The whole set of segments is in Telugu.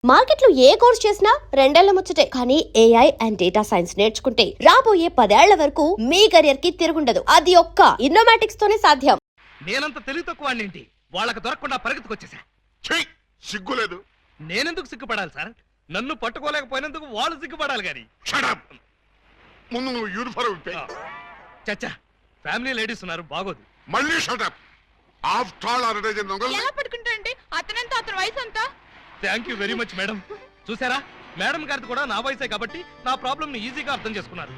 మార్కెట్లో ఏ కోర్స్ చేసినా రెండేళ్ల ముచ్చటే. కానీ ఏఐ అండ్ డేటా సైన్స్ నేర్చుకుంటే రాబోయే 10 ఏళ్ల వరకు మీ కెరియర్ కి తిరుగుండదు. అది ఒక్క ఇన్నోమాటిక్స్ తోనే సాధ్యం. నేనంత తెలివి తక్కువ వాడినేంటి వాళ్ళకి దొరకకుండా పరిగెత్తుకొచ్చేసా. సిగ్గులేదు. నేనెందుకు సిగ్గుపడాలి సార్? నన్ను పట్టుకోలేకపోయినందుకు వాళ్ళు సిగ్గుపడాలి గాని. ముందు నువ్వు యూనిఫారం ఇప్పే. చచ్చా, ఫ్యామిలీ లేడీస్ ఉన్నారు, బాగోదు. మళ్ళీ షటప్. ఆఫ్టర్ ఆల్ అడ్వర్టైజింగ్ దొంగలు. ఎలా పడుకుంటారండి? అతనంతా అతని వయసు అంతా. Thank you very much madam. చూసారా, మేడం గారిది కూడా నా వయసే కాబట్టి నా ప్రాబ్లం ని ఈజీగా అర్థం చేసుకున్నారు.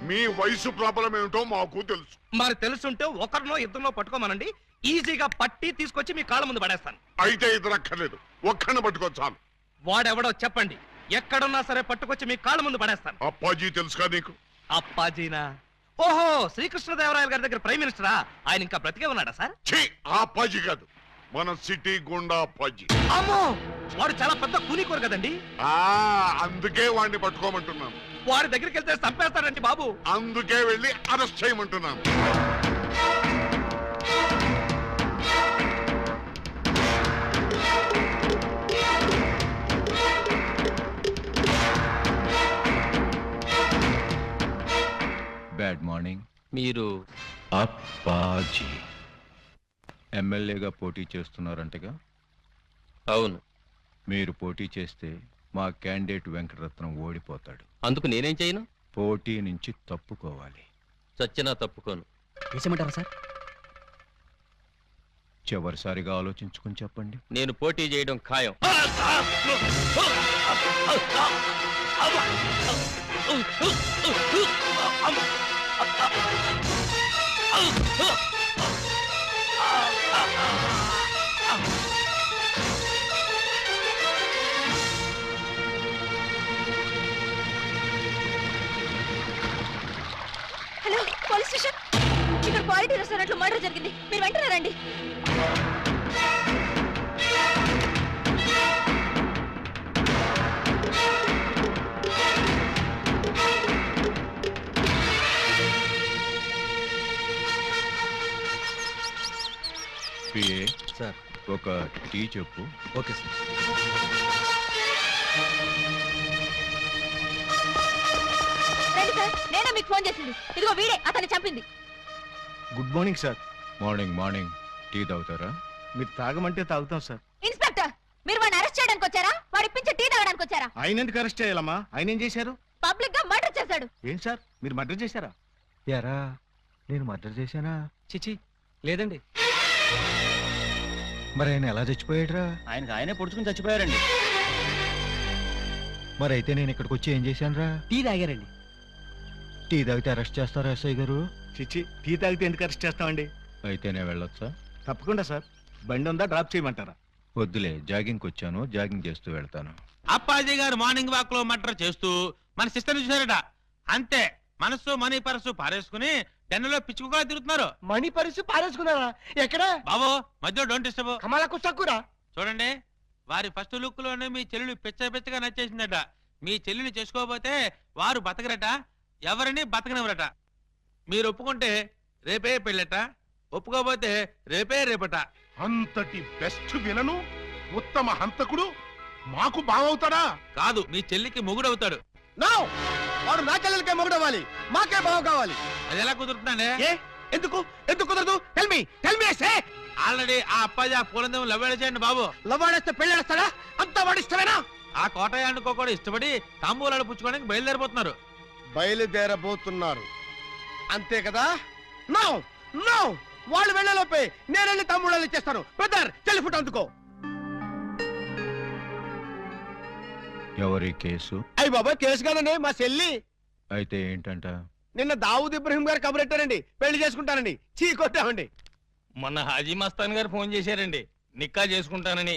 మీ వయసు ప్రాబ్లం ఏమిటో మాకు తెలుసు. మరి తెలుసుంటే ఒకరినో ఇద్దరినో పట్టుకోమనండి, ఈజీగా పట్టి తీసుకొచ్చి మీ కాళ్ళ ముందు పడేస్తాను. అయితే ఇద్దరు అక్కర్లేదు, ఒక్కడిని పట్టుకోవచ్చాను. వాడెవడో చెప్పండి, ఎక్కడున్నా సరే పట్టుకొచ్చి మీ కాళ్ళ ముందు పడేస్తాను. అప్పాజీ తెలుసుగా నీకు? అప్పాజీనా? ఓహో, శ్రీకృష్ణదేవరాయల గారి దగ్గర ప్రైమ్ మినిస్టరా? ఆయన ఇంకా బ్రతికే ఉన్నాడా సార్? ఆ అప్పాజీ కాదు, మన సిటీ గుండా అప్పాజీ. అమ్మో, వాడు చాలా పెద్ద కూలికోరు కదండి. అందుకే వాడిని పట్టుకోమంటున్నాను. వాడి దగ్గరికి వెళ్తే చంపేస్తాడండి బాబు. అందుకే వెళ్ళి అరెస్ట్ చేయమంటున్నాను. Bad morning. మీరు అప్పాజీ ఎమ్మెల్యేగా పోటీ చేస్తున్నారంటగా? అవును. మీరు పోటీ చేస్తే మా క్యాండిడేట్ వెంకటరత్నం ఓడిపోతాడు. అందుకు నేనేం చేయను? పోటీ నుంచి తప్పుకోవాలి. చచ్చినా తప్పుకోను. వేసేమంటారా సార్? చివరిసారిగా ఆలోచించుకుని చెప్పండి. నేను పోటీ చేయడం ఖాయం. Hello, police station. ఇక్కడ క్వాలిటీ రెస్టారెంట్ లో మర్డర్ జరిగింది, మీరు వెంటనే రండి. PA sir. ఒక టీ చెప్పు. Okay sir. రండి సార్, నేనే మీకు ఫోన్ చేసింది. ఇదిగో వీడే అతన్ని చంపింది. Good morning sir. Morning morning. Tea తాగుతారా? మీరు తాగమంటే తాగుతాం సార్. ఇన్స్పెక్టర్, మీరు వాడిని అరెస్ట్ చేయడానికి వచ్చారా? వాడి ఇప్పించి టీ తాగడానికి వచ్చారా? ఆయన ఎందుకు అరెస్ట్ చేయాలమ్మా? ఆయన ఏం చేశారు? పబ్లిక్ గా మర్డర్ చేశాడు. ఏం సార్, మీరు మర్డర్ చేశారా? యారా, నేను మర్డర్ చేశానా? చిచి, లేదండి. మరి ఆయన ఎలా చచ్చిపోయాడురా? ఆయనకు ఆయనే పొడుచుకుని చచ్చిపోయారండి. మరి అయితే నేను ఇక్కడికి వచ్చి ఏం చేశానురా? టీ తాగారండి. టీ తాగితే అరెస్ట్ చేస్తారా ఎస్ఐ గారు? చిచి, టీ తాగితే ఎందుకు అరెస్ట్ చేస్తామండి? అయితే నేను వెళ్ళొచ్చా? తప్పకుండా సార్. బండి ఉందా, డ్రాప్ చేయమంటారా? వద్దులే, జాగింగ్కి వచ్చాను, జాగింగ్ చేస్తూ వెళ్తాను. అప్పాజీ గారు మార్నింగ్ వాక్ లో మటర్ చేస్తూ మన సిస్టర్ చూసారట. అంతే, మనసు మనీ పర్సు పారేసుకుని టెన్నులో పిచ్చుకుగా తిరుగుతున్నారు. మణి పరిస్థితి పారేసుకున్నారా? ఎక్కడ బాబు మధ్యలో డోంట్ డిస్టర్బ్. కమలకు తక్కురా. చూడండి, వారి ఫస్ట్ లుక్ లోనే మీ చెల్లెలు పిచ్చగా నచ్చేసిందట. మీ చెల్లిని చేసుకోకపోతే వారు బతకరట, ఎవరిని బతకనివ్వరట. మీరు ఒప్పుకుంటే రేపే పెళ్ళట, ఒప్పుకోకపోతే రేపట. అంతటి బెస్ట్ విలను ఉత్తమ హంతకుడు మాకు బావవుతాడా? కాదు, మీ చెల్లికి మొగుడవుతాడు. వాడు నా చెల్లెలకే మొగుడవ్వాలి, మాకే బావ కావాలి. అది ఎలా కుదురుతుందండి? ఎందుకు ఎందుకు కుదరదు? ఆల్రెడీ ఆ అప్పాజీ ఆ పూలందేమో లవ్వేళ చేయండి బాబు. లవ్వాడేస్తే పెళ్ళేస్తాడా? అంతా వాడు ఇష్టమేనా? ఆ కోటయానుకో కూడా ఇష్టపడి తాంబూలాలు పుచ్చుకోవడానికి బయలుదేరిపోతున్నారు. బయలుదేరబోతున్నారు అంతే కదా? నో నో, వాళ్ళు వెళ్ళలోపే నేను వెళ్ళి తమ్ముళ్ళు ఇచ్చేస్తాను. బ్రదర్, టెలిఫోన్ అందుకో. ఎవరి కేసు? అయ్యి బాబా, కేసు కాదండి, మా చెల్లి. అయితే ఏంటంట? నిన్న దావూద్ ఇబ్రహీం గారు కబురెట్టారండి, పెళ్లి చేసుకుంటానండి. చీ కొట్టామండి. మొన్న హాజీ మస్తాన్ గారు ఫోన్ చేశారండి, నిక్కా చేసుకుంటానని.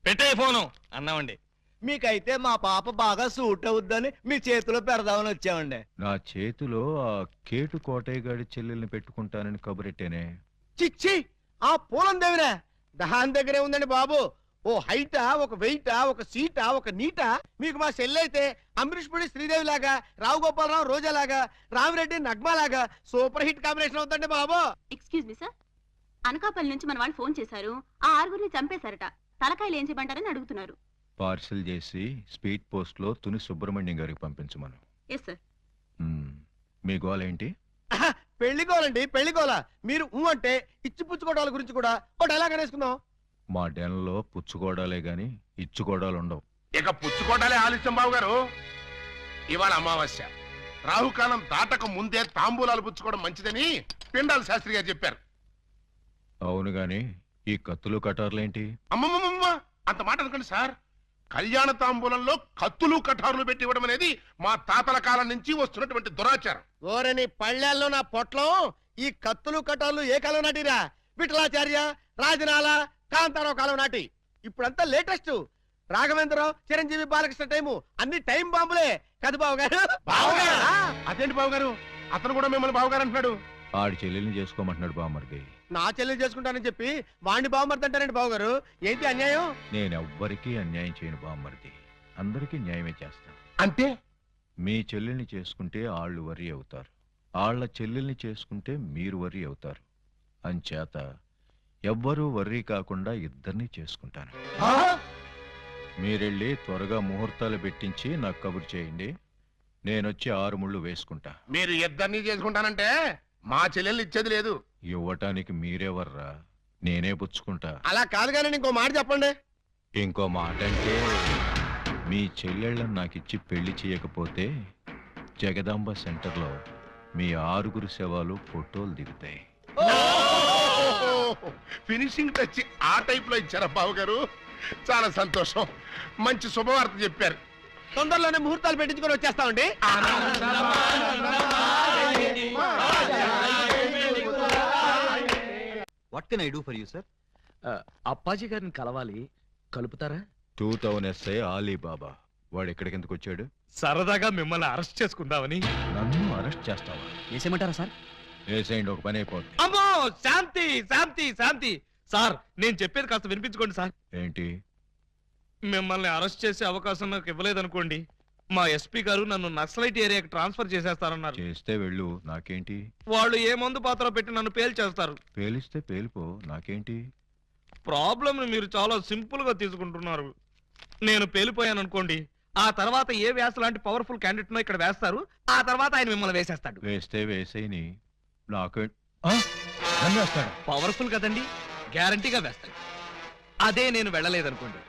పెట్టే ఫోను అన్నామండి. మీకైతే మా పాప బాగా సూట్ అవుద్దని మీ చేతిలో పెడదామని వచ్చామండి. నా చేతిలో ఆ కేటు కోటయ్య గారి చెల్లెల్ని పెట్టుకుంటానని కబురెట్టేనే. చిచ్చి, ఆ పూలం దేవినా? దాని దగ్గరే ఉందండి బాబు. ఓ హైటా, ఒక వెయిటా, ఒక సీటా, ఒక నీటా. మీకు మా చెల్లైతే అమరీష్ పుడి శ్రీదేవి లాగా, రావు గోపాలరావు రోజా లాగా, రామిరెడ్డి నగ్మా లాగా సూపర్ హిట్ కాంబినేషన్ అవుతుందండి బాబు. ఎక్స్క్యూజ్ మీ సార్, అనకాపల్లి నుంచి మన వాళ్ళు ఫోన్ చేశారు. ఆ 6గురిని చంపేశారట. తలకాయలు ఏం చేయమంటారని అడుగుతున్నారు. పార్సిల్ చేసి స్పీడ్ పోస్ట్లో తుని సుబ్రహ్మణ్యం గారికి పంపించమను. Yes sir. మీ గోల్ ఏంటి? పెళ్లికోవాలండి, పెళ్లికోవాలా. మీరు అంటే ఇచ్చిపుచ్చుకోవడాల గురించి కూడా ఓ డైలాగ్ అనేసుకుందాం. మా డెన్లో పుచ్చుకోవడాలే గాని ఇచ్చుకోవడాలు ఉండవు. ఇక పుచ్చుకోటాలే ఆలస్యం బాబు గారు. ఇవాళ అమావాస్య, రాహుకాలం దాటక ముందే తాంబూలాలు పుచ్చుకోవడం మంచిదని పిండాల శాస్త్రి గారు చెప్పారు. అవును గాని ఈ కత్తులు కటార్లేంటి? అమ్మమ్మమ్మ, అంత మాట అనుకోండి సార్. కళ్యాణ తాంబూలంలో కత్తులు కటారులు పెట్టి ఇవ్వడం అనేది మా తాతల కాలం నుంచి వస్తున్నటువంటి దురాచారం. ఓరని పళ్ళెల్లో నా పొట్లం. ఈ కత్తులు కటార్లు ఏ కాలం నాటిరా? విఠలాచార్య, రాజనాల, కాంతారావు కాలం నాటి. ఇప్పుడంతా లేటెస్ట్. రాఘవేంద్రరావు, చిరంజీవి, బాలకృష్ణ టైము అన్ని టైం బాంబులే కదా బాబు గారు. బావగారా? అదేంటి బాబు గారు, అతను కూడా మిమ్మల్ని బావగారు అంటున్నాడు. ఆడి చెల్లెల్ని చేసుకోమంటున్నాడు బామ్మర్ది. నా చెల్లి చేసుకుంటానని చెప్పి వాణ్ణి బావమర్దంటారండి బాబు గారు. ఏంటి అన్యాయం? నేనెవ్వరికీ అన్యాయం చేయను బామ్మర్ది, అందరికీ న్యాయమే చేస్తాను. అంటే మీ చెల్లెల్ని చేసుకుంటే ఆళ్ళు వరి అవుతారు, ఆళ్ల చెల్లెల్ని చేసుకుంటే మీరు వరి అవుతారు. అంచేత ఎవ్వరూ వర్రీ కాకుండా ఇద్దరిని చేసుకుంటాను. మీరెళ్ళి త్వరగా ముహూర్తాలు పెట్టించి నాకు కబురు చేయండి. నేనొచ్చి 6 ముళ్ళు వేసుకుంటా. మీరు ఇద్దరిని చేసుకుంటానంటే మా చెల్లెల్ని ఇచ్చేది లేదు. ఇవ్వటానికి మీరెవర్రా, నేనే పుచ్చుకుంటా. అలా కాదు కానీ ఇంకో మాట చెప్పండి. ఇంకో మాట అంటే మీ చెల్లెళ్ళని నాకిచ్చి పెళ్లి చేయకపోతే జగదాంబ సెంటర్లో మీ 6 శవాలు ఫోటోలు దిగుతాయి. ఫినిషింగ్ టచ్ ఆ టైప్ లో ఇచ్చారా బాబు గారు? చాలా సంతోషం, మంచి శుభవార్త చెప్పారు. తొందరలోనే ముహూర్తాలు పెట్టించుకొని వచ్చేస్తామండి. What can I do for you sir? Appaji గారిని కలవాలి, కలుపుతారా? 2000 SI ఆలీబాబా వాడు ఎక్కడికి ఎందుకు వచ్చాడు? సరదాగా మిమ్మల్ని అరెస్ట్ చేసుకుందామని. నన్ను అరెస్ట్ చేస్తావా? వేసేయమంటారా సార్? వేసేయండి, ఒక పని అయిపోద్ది. అమ్మో, శాంతి శాంతి శాంతి. సార్, నేను చెప్పేది కాస్త వినిపించుకోండి సార్. ఏంటి? మిమ్మల్ని అరెస్ట్ చేసే అవకాశం నాకు ఇవ్వలేదనుకోండి, మా ఎస్పీ గారు నన్ను నక్సలైట్ ఏరియాకి ట్రాన్స్ఫర్ చేసేస్తారన్నారు. చేస్తే వెళ్ళు, నాకేంటి? వాళ్ళు ఏ మందు పాత్ర పెట్టి నన్ను పేల్చేస్తారు. పేలిస్తే పేలిపో, నాకేంటి? ప్రాబ్లం మీరు చాలా సింపుల్ గా తీసుకుంటున్నారు. నేను పేలిపోయాను అనుకోండి, ఆ తర్వాత ఏ వ్యాస లాంటి పవర్ఫుల్ క్యాండిడేట్ నో ఇక్కడ వేస్తారు, ఆ తర్వాత ఆయన మిమ్మల్ని వేసేస్తాడు. వేస్తే వేసేయని, నాకే నన్ను వేస్తాడు. పవర్ఫుల్ కదండి, గ్యారంటీగా వేస్తాడు. అదే నేను వెళ్ళలేదనుకోండి,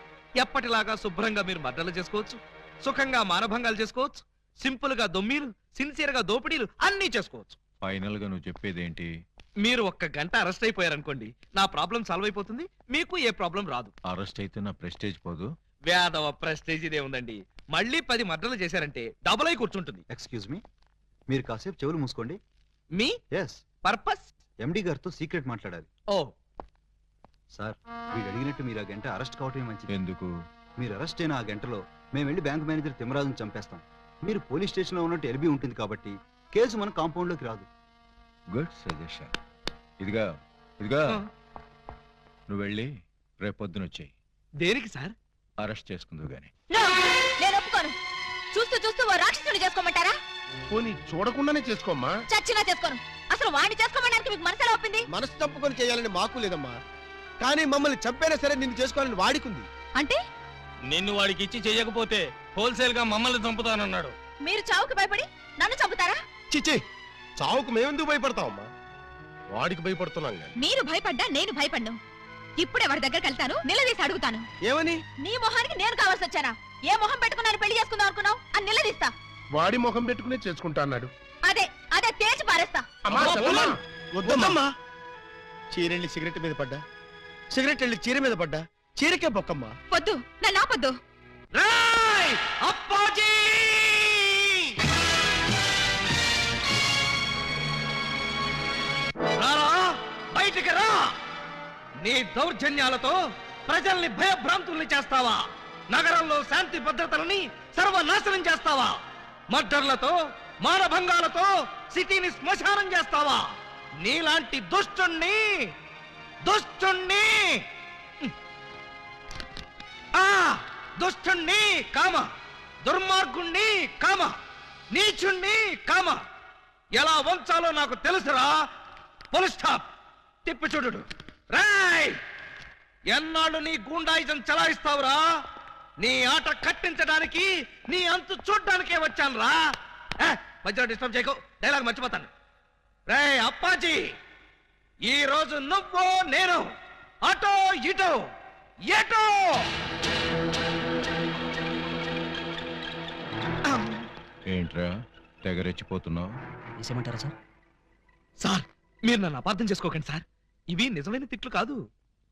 ఎప్పటిలాగా శుభ్రంగా మీరు మర్డర్లు చేసుకోవచ్చు, సుఖంగా మానభంగాలు చేసుకోవచ్చు, సింపుల్ గా దొమ్మీలు, సిన్సియర్ గా దోపిడీలు అన్నీ చేసుకోవచ్చు. ఫైనల్ గా నువ్వు చెప్పేదేంటి? మీరు 1 గంట అరెస్ట్ అయిపోయారనుకోండి, నా ప్రాబ్లం సాల్వ్ అయిపోతుంది, మీకు ఏ ప్రాబ్లం రాదు. అరెస్ట్ అయితే నా ప్రెస్టేజ్ పోదు? వేదవ ప్రెస్టేజ్ ఇదే ఉందండి. మళ్ళీ 10 మర్డర్లు చేశారంటే డబుల్ అయి కూర్చుంటుంది. ఎక్స్క్యూజ్ మీ, మీరు కాసేపు చెవులు మూసుకోండి. Me yes, purpose? ఎండి గారితో సీక్రెట్ మాట్లాడాలి. ఓ సార్, వీడు అడిగినట్టు మీరు ఆ గంట అరెస్ట్ కావటమే మంచిది. ఎందుకు? మీరు అరెస్ట్ అయిన ఆ గంటలో మేము వెళ్ళి బ్యాంక్ మేనేజర్ తిమ్మరాజును చంపేస్తాం. మీరు పోలీస్ స్టేషన్ లో ఉన్నట్టు ఎల్బీ ఉంటుంది కాబట్టి కేసు మన కాంపౌండ్ లోకి రాదు. Good suggestion. ఇదిగా ఇదిగా నువ్వు వెళ్ళి రేపొద్దున వచ్చేయి. దేనికి సార్? అరెస్ట్ చేసుకుందు గాని. నేను ఒప్పుకోను. చూస్తూ చూస్తూ ఓ రాక్షసుని చేసుకోమంటారా? పోనీ చూడకుండానే చేసుకోమ్మా. చచ్చినా చేసుకోను. అసలు వాడిని చేసుకోమడానికి మీకు మనసు ఎలా ఒప్పింది? మనసు చంపుకొని చేయాలని మాకు లేదమ్మా, కానీ మమ్మల్ని చంపైనా సరే నిన్ను చేసుకోవాలని వాడికుంది. అంటే నిన్ను వాడికి ఇచ్చి చేయకపోతే హోల్సేల్ గా మమ్మల్ని చంపుతానన్నాడు. మీరు చావుకి భయపడి నన్ను చంపుతారా? చిచ్చి, చావుకు మేమెందుకు భయపడతామమ్మా? వాడికి భయపడుతున్నాం. మీరు భయపడ్డా నేను భయపడ్ను. ఇప్పుడే వాడి దగ్గరికి వెళ్తాను, నిలదీసి అడుగుతాను. ఏమని? నీ మొహానికి నేను కావాల్సి వచ్చానా? ఏ మొహం పెట్టుకున్నాను పెళ్లి చేసుకుందాం అనుకున్నావు అని నిలదీస్తా. వాడి ముఖం పెట్టుకునే చేసుకుంటా అన్నాడు. అదే అదే తేల్చి పారేస్తా. అమ్మా, చెల్లమ్మా. వద్దమ్మా. చీరెళ్ళి సిగరెట్ మీద పడ్డా, సిగరెట్ వెళ్ళి చీర మీద పడ్డా, చీరకే బొక్కమ్మా. వద్దు, నన్ను ఆపొద్దు. అప్పాజీ! రారా, బయటికి రా. నీ దౌర్జన్యాలతో ప్రజల్ని భయభ్రాంతుల్ని చేస్తావా? నగరంలో శాంతి భద్రతలని సర్వనాశనం చేస్తావా? మర్డర్లతో, మానభంగాలతో సిటీని శ్మశానం చేస్తావా? నీలాంటి దుష్టుణ్ణి దుష్టుణ్ణి కామ, దుర్మార్గుణ్ణి కామ, నీచుణ్ణి కామ ఎలా వంచాలో నాకు తెలుసురా. Full stop. తిప్పి చూడు. రాయ్, ఎన్నాళ్ళు నీ గూండాయిజం చలాయిస్తావురా? నీ ఆట కట్టించడానికి నీ అంతు చూడ్డానికే వచ్చాను రా. మధ్యలో డిస్టర్బ్ చేయకు, డైలాగ్ మర్చిపోతాను. రే అప్పాజీ, ఈ రోజు నువ్వు నేను అటో ఇటో ఎటో. ఏంట్రా తెగరెచ్చిపోతున్నావు? వేసేయమంటారా సార్? సార్ మీరు నన్ను అపార్థం చేసుకోకండి సార్, ఇవి నిజమైన తిట్లు కాదు,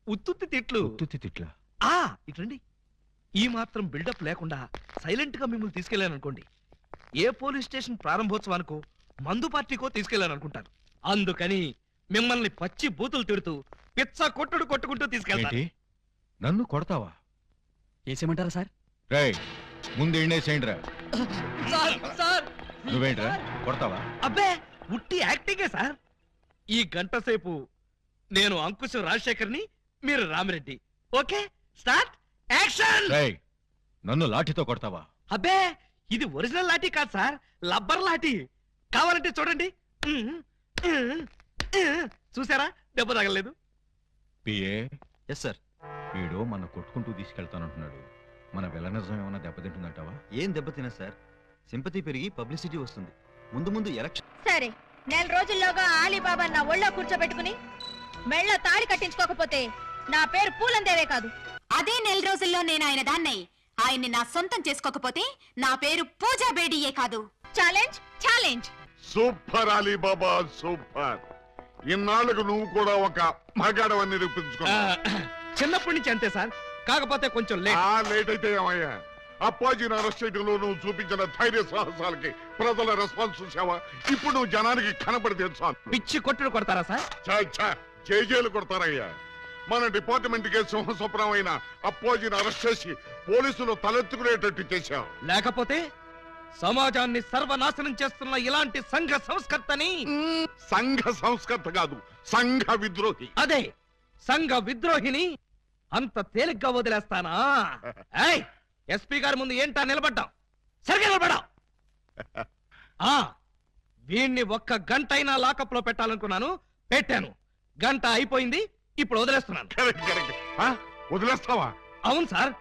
ఉత్తుత్తి తిట్లు. ఉత్తుత్తి తిట్లా? ఇట్లండి. ఈ మాత్రం బిల్డప్ లేకుండా సైలెంట్ గా మిమ్మల్ని తీసుకెళ్లాననుకోండి, ఏ పోలీస్ స్టేషన్ ప్రారంభోత్సవానికో మందు పార్టీకో తీసుకెళ్లాననుకుంటారు. అందుకని మిమ్మల్ని పచ్చి బూతులు తిడుతూ పిచ్చ కొట్టుడు కొట్టుకుంటూ తీసుకెళ్తాను. ఏంటి? నన్ను కొడతావా? వేసేయమంటారా సార్? రేయ్, ముందు ఎండేసేయండిరా. సార్ సార్ నువ్వేంట్రా కొడతావా? అబ్బే ఉట్టి యాక్టింగే సార్. ఈ గంట సేపు నేను అంకుశం రాజశేఖర్ని, మీరు రామిరెడ్డి. Okay start action. రేయ్, నన్ను లాఠీతో కొడతావా? అబ్బే ఇది ఒరిజినల్ లాఠీ కాదు సార్, లబ్బర్ లాఠీ. కావాలంటే చూడండి. చూసారా, దెబ్బ తగలేదు. PA, yes sir. వీడు మన కొట్టుకుంటూ తీసుకెళ్తానంటున్నాడు. మన వెలనిజం ఏమైనా దెబ్బతింటుందంటావా? ఏం దెబ్బతినా సార్, సింపతి పెరిగి పబ్లిసిటీ వస్తుంది. ముందు ముందు ఎలక్షన్. సరే, నెల రోజుల్లోగా ఆలీబాబా నా ఒళ్ళో కూర్చోబెట్టుకుని మెళ్ళ తాడి కట్టించుకోకపోతే నా పేరు పూలందేవే కాదు. అదే నెల రోజుల్లో నేను ఆయన దాన్నై ఆయన్ని నా సొంతం చేసుకోకపోతే నా పేరు పూజా బేడియే కాదు. Challenge challenge. Super Alibaba super. ఇన్నాళ్ళకు నువ్వు కూడా ఒక మగాడవని నిరూపించుకున్నావు. చిన్నప్పటి నుంచి అంతే సార్, కాకపోతే కొంచెం లేట్. లేట్ అయితే ఏమయ్యా, అప్పాజీని అరెస్ట్ చేయడంలో నువ్వు చూపించిన ధైర్య సాహసాలకి ప్రజల రెస్పాన్స్ చూసావా? ఇప్పుడు నువ్వు జనానికి కనపడితే చాలు. పిచ్చి కొట్టుడు కొడతారా సార్? జైలు కొడతారయ్యా. మన డిపార్ట్మెంట్ కే సింహస్వప్నం అయిన అప్పాజీని అరెస్ట్ చేసి పోలీసులు తలెత్తుకునేటట్టు చేశావు. లేకపోతే సమాజాన్ని సర్వనాశనం చేస్తున్న ఇలాంటి సంఘ సంస్కర్తని. సంఘ సంస్కర్త కాదు, సంఘ విద్రోహి. అదే సంఘ విద్రోహిని అంత తేలిగ్గా వదిలేస్తానా? ఎస్పీ గారి ముందు ఏంటా నిలబడ్డాం? సరిగ్గా నిలబడా. వీణ్ణి ఒక్క గంట అయినా లాకప్ లో పెట్టాలనుకున్నాను, పెట్టాను. గంట అయిపోయింది, ఇప్పుడు వదిలేస్తున్నాను. వదిలేస్తావా? అవును సార్,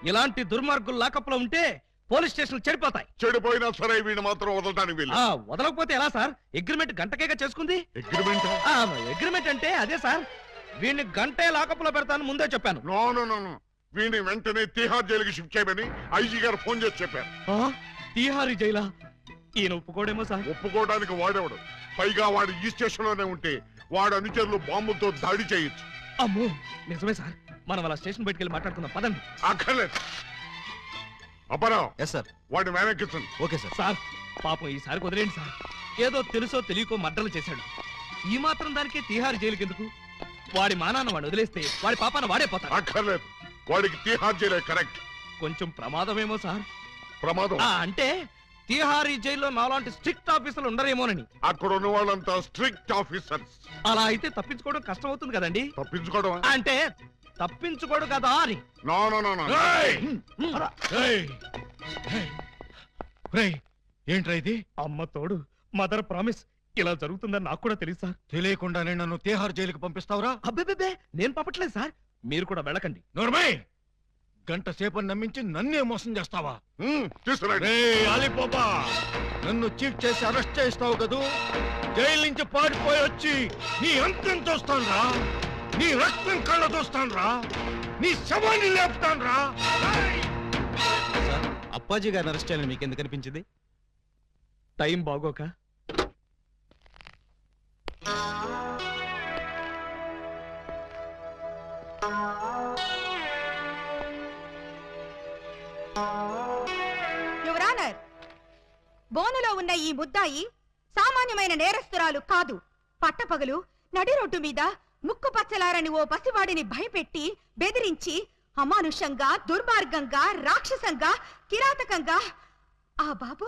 ఇలాంటి దుర్మార్గులు లాకప్ లో ఉంటే పోలీస్ స్టేషన్ చెడిపోతాయి. చెడిపోయినా సరే వీడిని మాత్రం వదలడానికి వీలు. వదలకపోతే ఎలా సార్? అగ్రిమెంట్ గంటకేగా చేసుకుంది. అగ్రిమెంట్? అగ్రిమెంట్ అంటే అదే సార్, వీడిని గంటే లాకప్ లో పెడతాను ముందే చెప్పాను. నో, వీడిని వెంటనే తిహార్ జైలుకి షిఫ్ట్ చేయమని ఐజీ గారు ఫోన్ చేసి చెప్పారు. తిహారీ జైలా? ఈయన ఒప్పుకోడేమో సార్. ఒప్పుకోవడానికి వాడేవాడు, పైగా వాడు ఈ స్టేషన్ లోనే ఉంటే వాడు అనుచరులు బాంబులతో దాడి చేయొచ్చు. అమ్మో నిజమే సార్, మనం అలా స్టేషన్ బయటికి వెళ్ళి మాట్లాడుకుందాం పదండి. అక్కర్లేదు. అపరావు, ఎస్ సార్. వాడిని వెనక్కించండి. Okay sir. సార్ పాపం ఈసారి కుదిరేండి సార్, ఏదో తెలుసో తెలియకో మర్డర్లు చేశాడు. ఈ మాత్రం దానికే తిహార్ జైలుకి ఎందుకు? వాడి మానాన్న వాడు వదిలేస్తే వాడి పాపాన వాడే పోతాడు. అక్కర్లేదు, వాడికి తిహార్ జైలే కరెక్ట్. కొంచెం ప్రమాదమేమో సార్. ప్రమాదం అంటే తిహారీ జైల్లో నాలాంటి స్ట్రిక్ట్ ఆఫీసర్లు ఉండరేమోనని. అక్కడ ఉన్న వాళ్ళంతా స్ట్రిక్ట్ ఆఫీసర్స్. అలా అయితే తప్పించుకోవడం కష్టం అవుతుంది కదండి. తప్పించుకోవడం అంటే తప్పించుకోడు కదా అని. నో. ఏంట్రా ఇది? అమ్మ తోడు, మదర్ ప్రామిస్, ఇలా జరుగుతుందని నాకు కూడా తెలుసు సార్. తెలియకుండానే నన్ను తిహార్ జైలుకి పంపిస్తావురా? అబ్బే నేను పంపట్లేదు సార్, మీరు కూడా వెళ్ళకండి. నోర్మై, గంట సేపు నమ్మించి నన్నే మోసం చేస్తావా? తీసుకురండి. అలీబాబా, నన్ను చీట్ చేసి అరెస్ట్ చేస్తావు కదూ, జైలు నుంచి పారిపోయి వచ్చి నీ అంతం చూస్తానురా, నీ రక్తం కళ్ళ చూస్తానురా, నీ శవాన్ని లేపుతానురా. అప్పాజీ గారిని అరెస్ట్ చేయాలని మీకు ఎందుకు అనిపించింది? టైం బాగోక. యువర్ ఆనర్, బోనులో ఉన్న ఈ ముద్దాయి సామాన్యమైన నేరస్తురాలు కాదు. పట్టపగలు నడి రోడ్డు మీద ముక్కు పచ్చలారని ఓ పసివాడిని భయపెట్టి బెదిరించి అమానుషంగా, దుర్మార్గంగా, రాక్షసంగా, కిరాతకంగా ఆ బాబు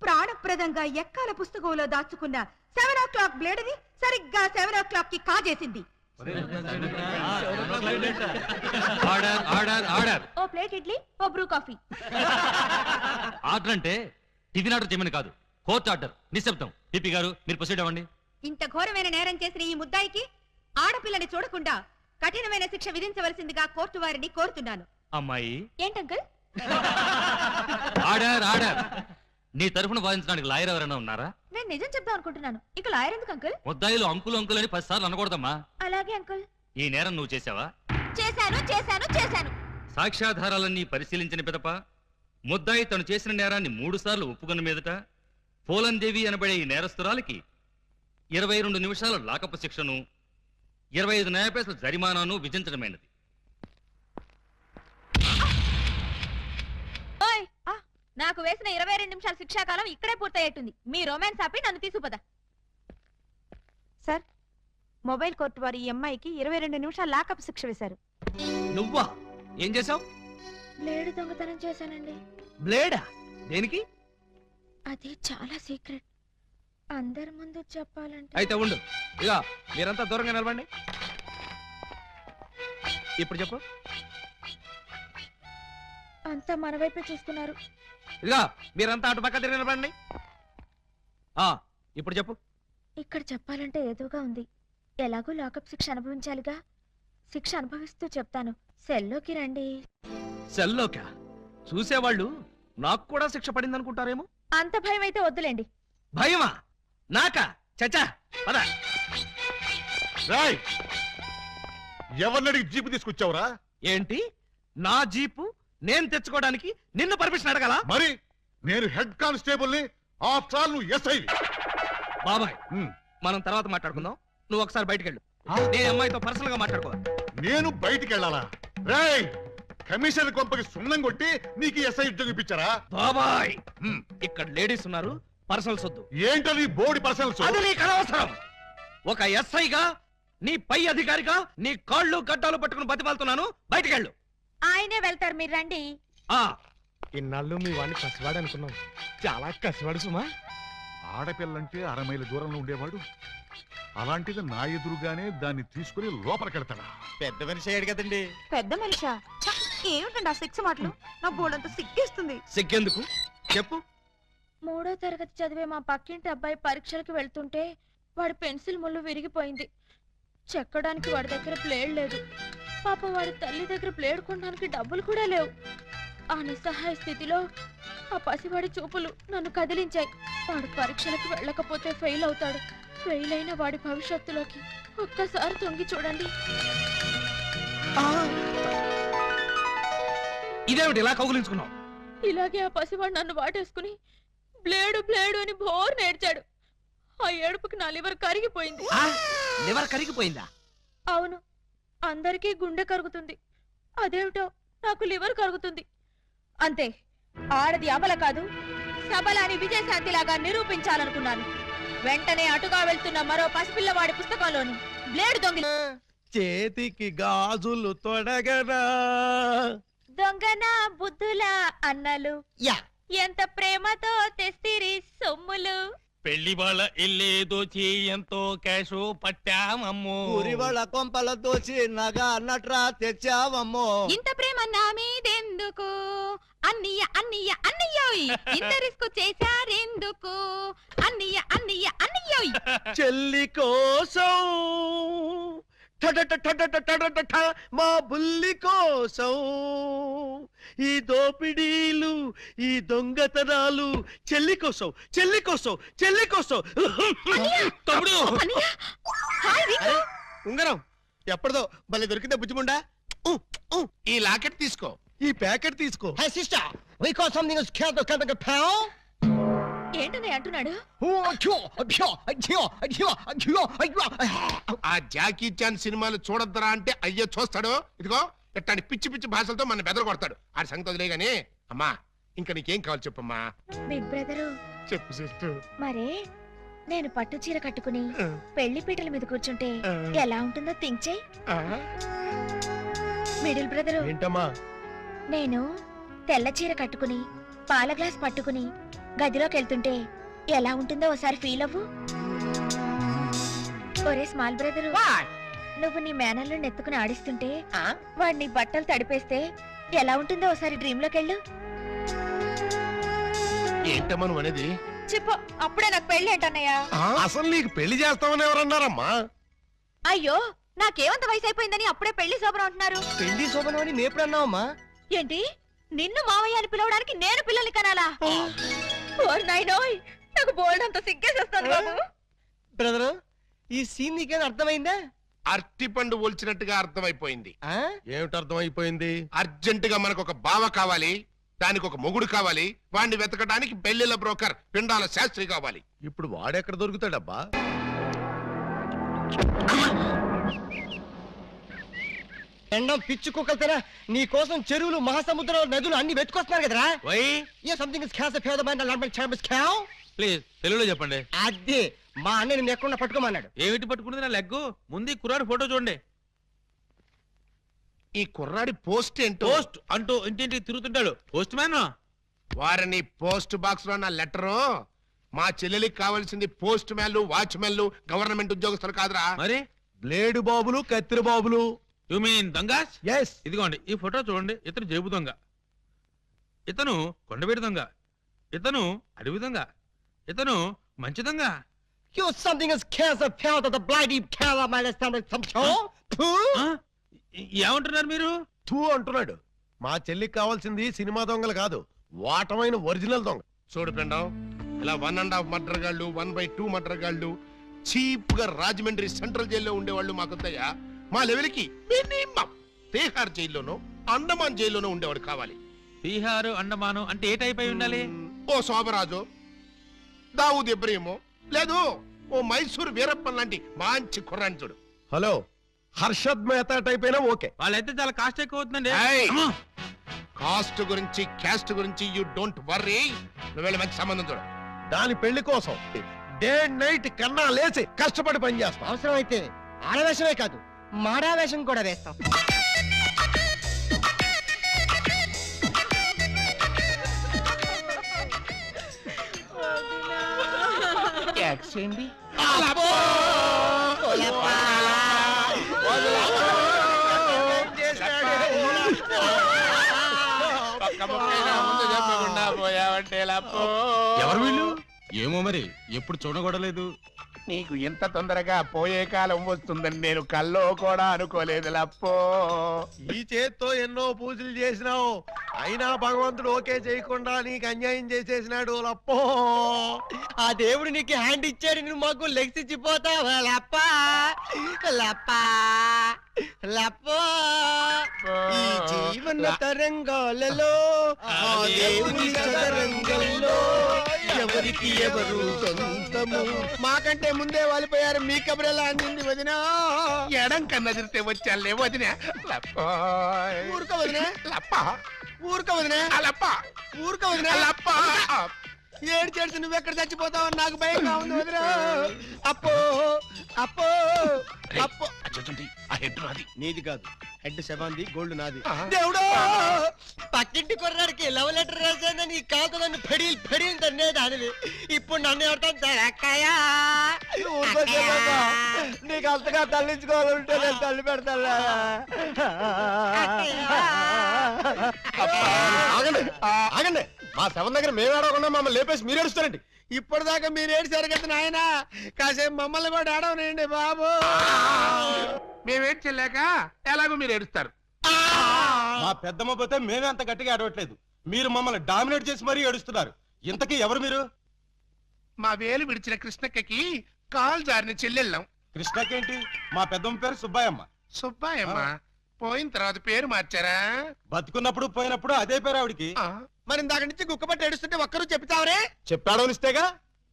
ప్రాణప్రదంగా ఎక్కాల పుస్తకంలో దాచుకున్న 7 o'clock బ్లేడ్ని సరిగ్గా 7 o'clock కి కాజేసింది. ఓ ప్లేట్ ఇడ్లీ, ఓ బ్రూ కాఫీ. ఆర్డర్ అంటే టిఫిన్ ఆర్డర్ చేయమని కాదు, కోర్ట్ ఆర్డర్. నిశ్శబ్దం. పిపి గారు మీరు ప్రొసీడ్ అవ్వండి. ఇంత ఘోరమైన నేరం చేసిన ఈ ముద్దాయికి ఆడపిల్లని చూడకుండా కఠినమైన శిక్ష విధించవలసిందిగా కోర్టు వారిని కోరుతున్నాను. అమ్మాయి, ఏంటంకల్? Order order. నీ తరఫున వాదించడానికి లాయర్ ఎవరైనా ఉన్నారా? నేను నిజం చెప్దాం అనుకుంటున్నాను. ఇక లాయర్ ఎందుకు అంకుల్? ముద్దాయిలు అంకులు అంకులు అని 10 సార్లు అనకూడదమ్మా. అలాగే అంకుల్. ఈ నేరం నువ్వు చేసావా? చేశాను చేశాను చేశాను. సాక్ష్యాధారాలన్నీ పరిశీలించిన పిదప ముద్దాయి తను చేసిన నేరాన్ని 3 సార్లు ఒప్పుకున్న మీదట పోలందేవి అనబడే ఈ నేరస్తురాలికి 22 నిమిషాల లాకపు శిక్షను 25 న్యాయపైసల జరిమానాను విధించడమైనది. నాకు వేసిన 22 నిమిషాల శిక్షాకాలం ఇక్కడే పూర్తయ్యేట్టుంది. మీ రొమాన్స్ ఆపి నన్ను తీసుకుపదా. సార్, మొబైల్ కోర్టు వారు ఈ అమ్మాయికి 22 నిమిషాలు లాకప్ శిక్ష వేశారు. నువ్వా? ఏం చేసావు? బ్లేడ్ దొంగతనం చేశానండి. బ్లేడా? దేనికి? అది చాలా సీక్రెట్. అందరి ముందు చెప్పాలంటే. అయితే ఉండు. ఇక మీరంతా దూరంగా నిలబండి. ఇప్పుడు చెప్పు. అంతా మన వైపే చూస్తున్నారు. ఇక మీరంతా అటు పక్క తిరిగి నిలబండి. ఇప్పుడు చెప్పు. ఇక్కడ చెప్పాలంటే ఏదోగా ఉంది. ఎలాగో లాకప్ శిక్ష అనుభవించాలిగా. శిక్ష అనుభవిస్తూ చెప్తాను. సెల్లోకి రండి. సెల్లోకా? చూసేవాళ్ళు నాకు కూడా శిక్ష పడింది అనుకుంటారేమో. అంత భయం అయితే వద్దులేండి. భయమా? నాకా? చచ్చా పద. రాయ్, ఎవరినడికి జీపు తీసుకొచ్చావురా? ఏంటి? నా జీపు నేను తెచ్చుకోవడానికి నిన్ను పర్మిషన్ అడగాల? మరి నేను హెడ్ కానిస్టేబుల్ ని, ఆఫ్టర్ ఆల్ నువ్వు ఎస్ఐ. బాబాయ్, మనం తర్వాత మాట్లాడుకుందాం. నువ్వు ఒకసారి బయటికి వెళ్ళు. నేను అమ్మాయితో పర్సనల్ గా మాట్లాడుకోవాలి. నేను బయటికి వెళ్ళాలా? రాయ్, కమిషనర్ కొంపకి సున్నం కొట్టి నీకు ఎస్ఐ ఉద్యోగం ఇప్పించారా? బాబాయ్, ఇక్కడ లేడీస్ ఉన్నారు, పర్సనల్స్ వద్దు. ఏంటో నీ బోర్డు పర్సనల్స్? అది నీకు అనవసరం. ఒక ఎస్ఐగా, నీ పై అధికారిగా నీ కాళ్ళు గడ్డాలు పట్టుకుని బతిమాలుతున్నాను. బయటికి వెళ్ళు. ఆయనే వెళ్తారు, మీరు రండి. ఇన్నాళ్ళు మీ వాడిని కసివాడు అనుకున్నాం. చాలా కసివాడు సుమా. ఆడపిల్లంటే 6 మైళ్ళ దూరంలో ఉండేవాడు, అలాంటిది నా ఎదురుగానే దాన్ని తీసుకుని లోపలికెడతాడా? పెద్ద మనిషి అయ్యాడు కదండి. పెద్ద మనిషా? ఏమిటండి ఆ శిక్ష మాటలు? నా బోర్డంతా సిగ్గేస్తుంది. సిగ్గెందుకు చెప్పు. 3వ తరగతి చదివే మా పక్కింటి అబ్బాయి పరీక్షలకు వెళ్తుంటే వాడి పెన్సిల్ ముళ్ళు విరిగిపోయింది. చెక్కడానికి వాడి దగ్గర ప్లేడ్ లేదు. పాప వాడి తల్లి దగ్గర ప్లేడ్ కొనడానికి డబ్బులు కూడా లేవు. ఆ నిస్సహాయ స్థితిలో ఆ పసివాడి చూపులు నన్ను కదిలించాయి. వాడు పరీక్షలకు వెళ్ళకపోతే ఫెయిల్ అవుతాడు. ఫెయిల్ అయిన వాడి భవిష్యత్తులోకి ఒక్కసారి తొంగి చూడండి. ఇదేమిటి ఇలా కౌగులించుకున్నావు? ఇలాగే ఆ పసివాడు నన్ను వాటేసుకుని బ్లేడు బ్లేడు అని బోర్ నేర్చాడు. ఆ ఏడుపుకి నా లివర్ కరిగిపోయింది. లివర్ కరిగిపోయిందా? అవును, అందరికీ గుండె కరుగుతుంది. అదేమిటో నాకు లివర్ కరుగుతుంది. అంతే, ఆడది అబల కాదు, సబల అని విజయశాంతిలాగా నిరూపించాలనుకున్నాను. వెంటనే అటుగా వెళ్తున్న మరో పసిపిల్లవాడి పుస్తకంలోని బ్లేడ్ దొంగ. చేతికి గాజులు తొడగరా దొంగన బుద్ధుల అన్నలు ఎంత ప్రేమతో తెస్తిరి సొమ్ములు. పెళ్లి వాళ్ళ ఇల్లే దోచి ఎంతో క్యాషు పట్టామమ్మో. ఊరి వాళ్ళ కొంపల దోచి నగ అన్నట్రా తెచ్చావమ్మో. ఇంత ప్రేమ నా మీదెందుకు అన్నయ్య అన్నయ్య అన్నయ్యోయ్. ఇంత రిస్క్ చేశారెందుకు అన్నయ్య అన్నయ్య అన్నయ్యోయ్. చెల్లి కోసం మా బుల్లి కోసం ఈ దోపిడీలు, ఈ దొంగతనాలు చెల్లి కోసం, చెల్లి కోసం, చెల్లి కోసం. తమ్ముడు, ఉంగరం ఎప్పటిదో భలే దొరికిందా బుజ్జిముండా? ఈ లాకెట్ తీసుకో. ఈ ప్యాకెట్ తీసుకో. ఏంటనే అంటున్నాడు? ఆ జాకీ చాన్ సినిమాలు చూడొద్దురా అంటే అయ్యో చూస్తాడు. ఇదిగో ఇట్లాంటి పిచ్చి పిచ్చి భాషలతో మన బెదర కొడతాడు. ఆ సంగతి వదిలే గానీ అమ్మా, ఇంకా నీకేం కావాలి చెప్పమ్మా. బిగ్ బ్రదరు, చెప్పు సిస్టర్. మరే నేను పట్టు చీర కట్టుకుని పెళ్లి పీటల మీద కూర్చుంటే ఎలా ఉంటుందో థింక్ చెయ్. మిడిల్ బ్రదరు, ఏంటమ్మా? నేను తెల్ల చీర కట్టుకుని పాల గ్లాస్ పట్టుకుని గదిలోకి వెళ్తుంటే ఎలా ఉంటుందో ఒకసారి ఫీల్ అవ్వు. ఒరే స్మాల్ బ్రదరు, నువ్వు నీ మేనల్లో నెత్తుకుని ఆడిస్తుంటే వాడిని బట్టలు తడిపేస్తే ఎలా ఉంటుందో ఒకసారి డ్రీమ్ లోకి వెళ్ళు. ఏంటమ్మా నువ్వు అనేది? చెప్పు, అప్పుడే నాకు పెళ్లి ఏంటన్నయ్యా? అసలు నీకు పెళ్లి చేస్తామని ఎవరన్నారమ్మా? అయ్యో, నాకేమంత వయసు అయిపోయిందని అప్పుడే పెళ్లి శోభనం అంటున్నారు. పెళ్లి శోభనం అని మేప్పుడు అన్నావమ్మా? ఏంటి, నిన్ను మావయ్య అని పిలవడానికి నేను పిల్లల్ని కనాలా? ఓర్ నాయనోయ్, నాకు బోల్డంత సిగ్గేసేస్తాను బాబు. బ్రదరు, ఈ సీన్ నీకేం అర్థమైందా? అరటిపండు ఒలిచినట్టుగా అర్థమైపోయింది. ఏమిటి అర్థమైపోయింది? అర్జెంట్ గా మనకు ఒక బావ కావాలి, దానికి ఒక మొగుడు కావాలి, వాడిని వెతకడానికి పెళ్లిళ్ళ బ్రోకర్ పిండాల శాస్త్రి కావాలి. ఇప్పుడు వాడెక్కడ దొరుకుతాడబ్బా? ఎండం పిచ్చి కుక్కలతేనా నీ కోసం చెరువులు, మహాసముద్రాలు, నదులు అన్ని వెతుకొస్తున్నారు కదరా. Why a something is cans of the mind a lot chambers cave. Please తెలుగులో చెప్పండి. అదే మా అన్న నిన్ను ఎక్కడ పట్టుకోమన్నాడు. ఏమిటి పట్టుకుంటుంది నా లెగ్గు? ముందు ఈ కుర్రాడు ఫోటో చూడండి. ఈ కుర్రాడి పోస్ట్ ఏంటో. పోస్ట్ అంటూ ఇంటింటికి తిరుగుతుంటాడు. Postman. వారిని పోస్ట్ బాక్స్ లో నా లెటరు. మా చెల్లెలికి కావాల్సింది పోస్ట్ మ్యాన్లు, వాచ్మెన్లు, గవర్నమెంట్ ఉద్యోగస్తులు కాదురా. మరి బ్లేడు బాబులు, కత్తిరి బాబులు. యు మీన్ దొంగస్? ఎస్. ఇదిగోండి ఈ ఫోటో చూడండి. ఇతను జేబు దొంగ, ఇతను కొండవీడి దొంగ, ఇతను అడవి దొంగ, ఇతను మంచి దొంగ. You something is cans of the bloody cow of my ఆ? ఏమంటున్నారు మీరు? తూ అంటున్నాడు. మా చెల్లికి కావాల్సింది సినిమా దొంగలు కాదు, వాటమైన ఒరిజినల్ దొంగ. చూడు పిండం, ఇలా 1.5 మర్డర్ గాళ్ళు, 1/2 మర్డర్ గాళ్ళు చీప్ గా రాజమండ్రి సెంట్రల్ జైల్లో ఉండేవాళ్ళు మాకొద్దయ్యా. మా లెవెల్కి మినిమం తీహార్ జైల్లోనో, అండమాన్ జైల్లోనో ఉండేవాడు కావాలి. బీహారు, అండమాను అంటే ఏ టైప్ అయి ఉండాలి? ఓ శోభరాజు, దావూద్ ఇబ్రహీము, లేదు ఓ మైసూర్ వీరప్పన్ లాంటి మంచి కుర్రాన్ని చూడు. హలో, హర్షద్ మెహతా టైప్ అయినా ఓకే. వాళ్ళైతే చాలా కాస్ట్ ఎక్కువ అవుతుందండి. ఏయ్! అమ్మా! కాస్ట్ గురించి, క్యాస్ట్ గురించి యూ డోంట్ వర్రీ. నువ్వు వెళ్ళి మంచి సంబంధం చూడు. దాని పెళ్లి కోసం డే నైట్ కన్నా లేచి కష్టపడి పని చేస్తాం. అవసరం అయితే ఆడవేషమే కాదు, మాడావేషం కూడా వేస్తాం. ఎవరు వీళ్ళు? ఏమో మరి, ఎప్పుడు చూడకూడలేదు. నీకు ఇంత తొందరగా పోయే కాలం వస్తుందని నేను కల్లో కూడా అనుకోలేదు లప్పో. ఈ చేత్తో ఎన్నో పూజలు చేసినావు, అయినా భగవంతుడు ఓకే చేయకుండా నీకు అన్యాయం చేసేసినాడు లప్పో. ఆ దేవుడు నీకు హ్యాండ్ ఇచ్చాడు, నువ్వు మాకు లెగ్స్ ఇచ్చిపోతావా లప్పా లప్పా లప్పో. ఈ జీవన తరంగాలలో ఆ దేవుని చదరంగంలో ఎవరికి ఎవరు సొంతము. మాకంటే ముందే వాలిపోయారు, మీ కబురెలా అందింది వదినా? ఎడం కన్నా తిరితే వచ్చాలే వదినా. లప్పో ఊరుక వదినా, లప్ప, ఊరుక వదినా, లప్ప, ఊరుక వదినా. లప్ప. ఏడ్చేడ్చి నువ్వెక్కడ చచ్చిపోతావు నాకు భయంగా ఉంది వదినా. అప్పో అప్పో అప్పో. ఆ హెడ్ నాది. నీది కాదు, హెడ్ శవాంది, గోల్డ్ నాది. ఆ. దేవుడు, పక్కింటి కుర్రాడికి లవ్ లెటర్ రాశానని కాదు నన్ను ఫెడీల్ ఫెడీల్ తన్నే దానివి. ఇప్పుడు నన్ను ఎవరితో నీకు అంతగా తల్లించుకోవాలంటే నేను తల్లి పెడతా. ఆగండి, ఆగండి. మా శవం దగ్గర మేము ఏడవకుండా మమ్మల్ని లేపేసి మీరు ఏడుస్తారండి. ఇప్పటిదాకా మీరు ఏడిసారు కదా నాయన, కాసేపు మమ్మల్ని కూడా ఏడవనండి బాబు. మేమేం చెల్లాక ఎలాగో మీరు ఏడుస్తారు. మా పెద్దమ్మ పోతే మేమే అంత గట్టిగా ఏడవట్లేదు, మీరు మమ్మల్ని డామినేట్ చేసి మరీ ఏడుస్తున్నారు. ఇంతకీ ఎవరు మీరు? మా వేలు విడిచిన కృష్ణక్కకి కాల్ జారిన చెల్లెళ్ళం. కృష్ణకేంటి? మా పెద్దమ్మ పేరు సుబ్బాయమ్మ. సుబ్బాయమ్మ పోయిన తర్వాత పేరు మార్చారా? బతుకున్నప్పుడు పోయినప్పుడు అదే పేరు ఆవిడికి. ఆ, మరి ఇందాక నుంచి గుక్కపట్టి ఏడుస్తుంటే ఒక్కరు చెప్తావరే? చెప్పాడనిస్తేగా,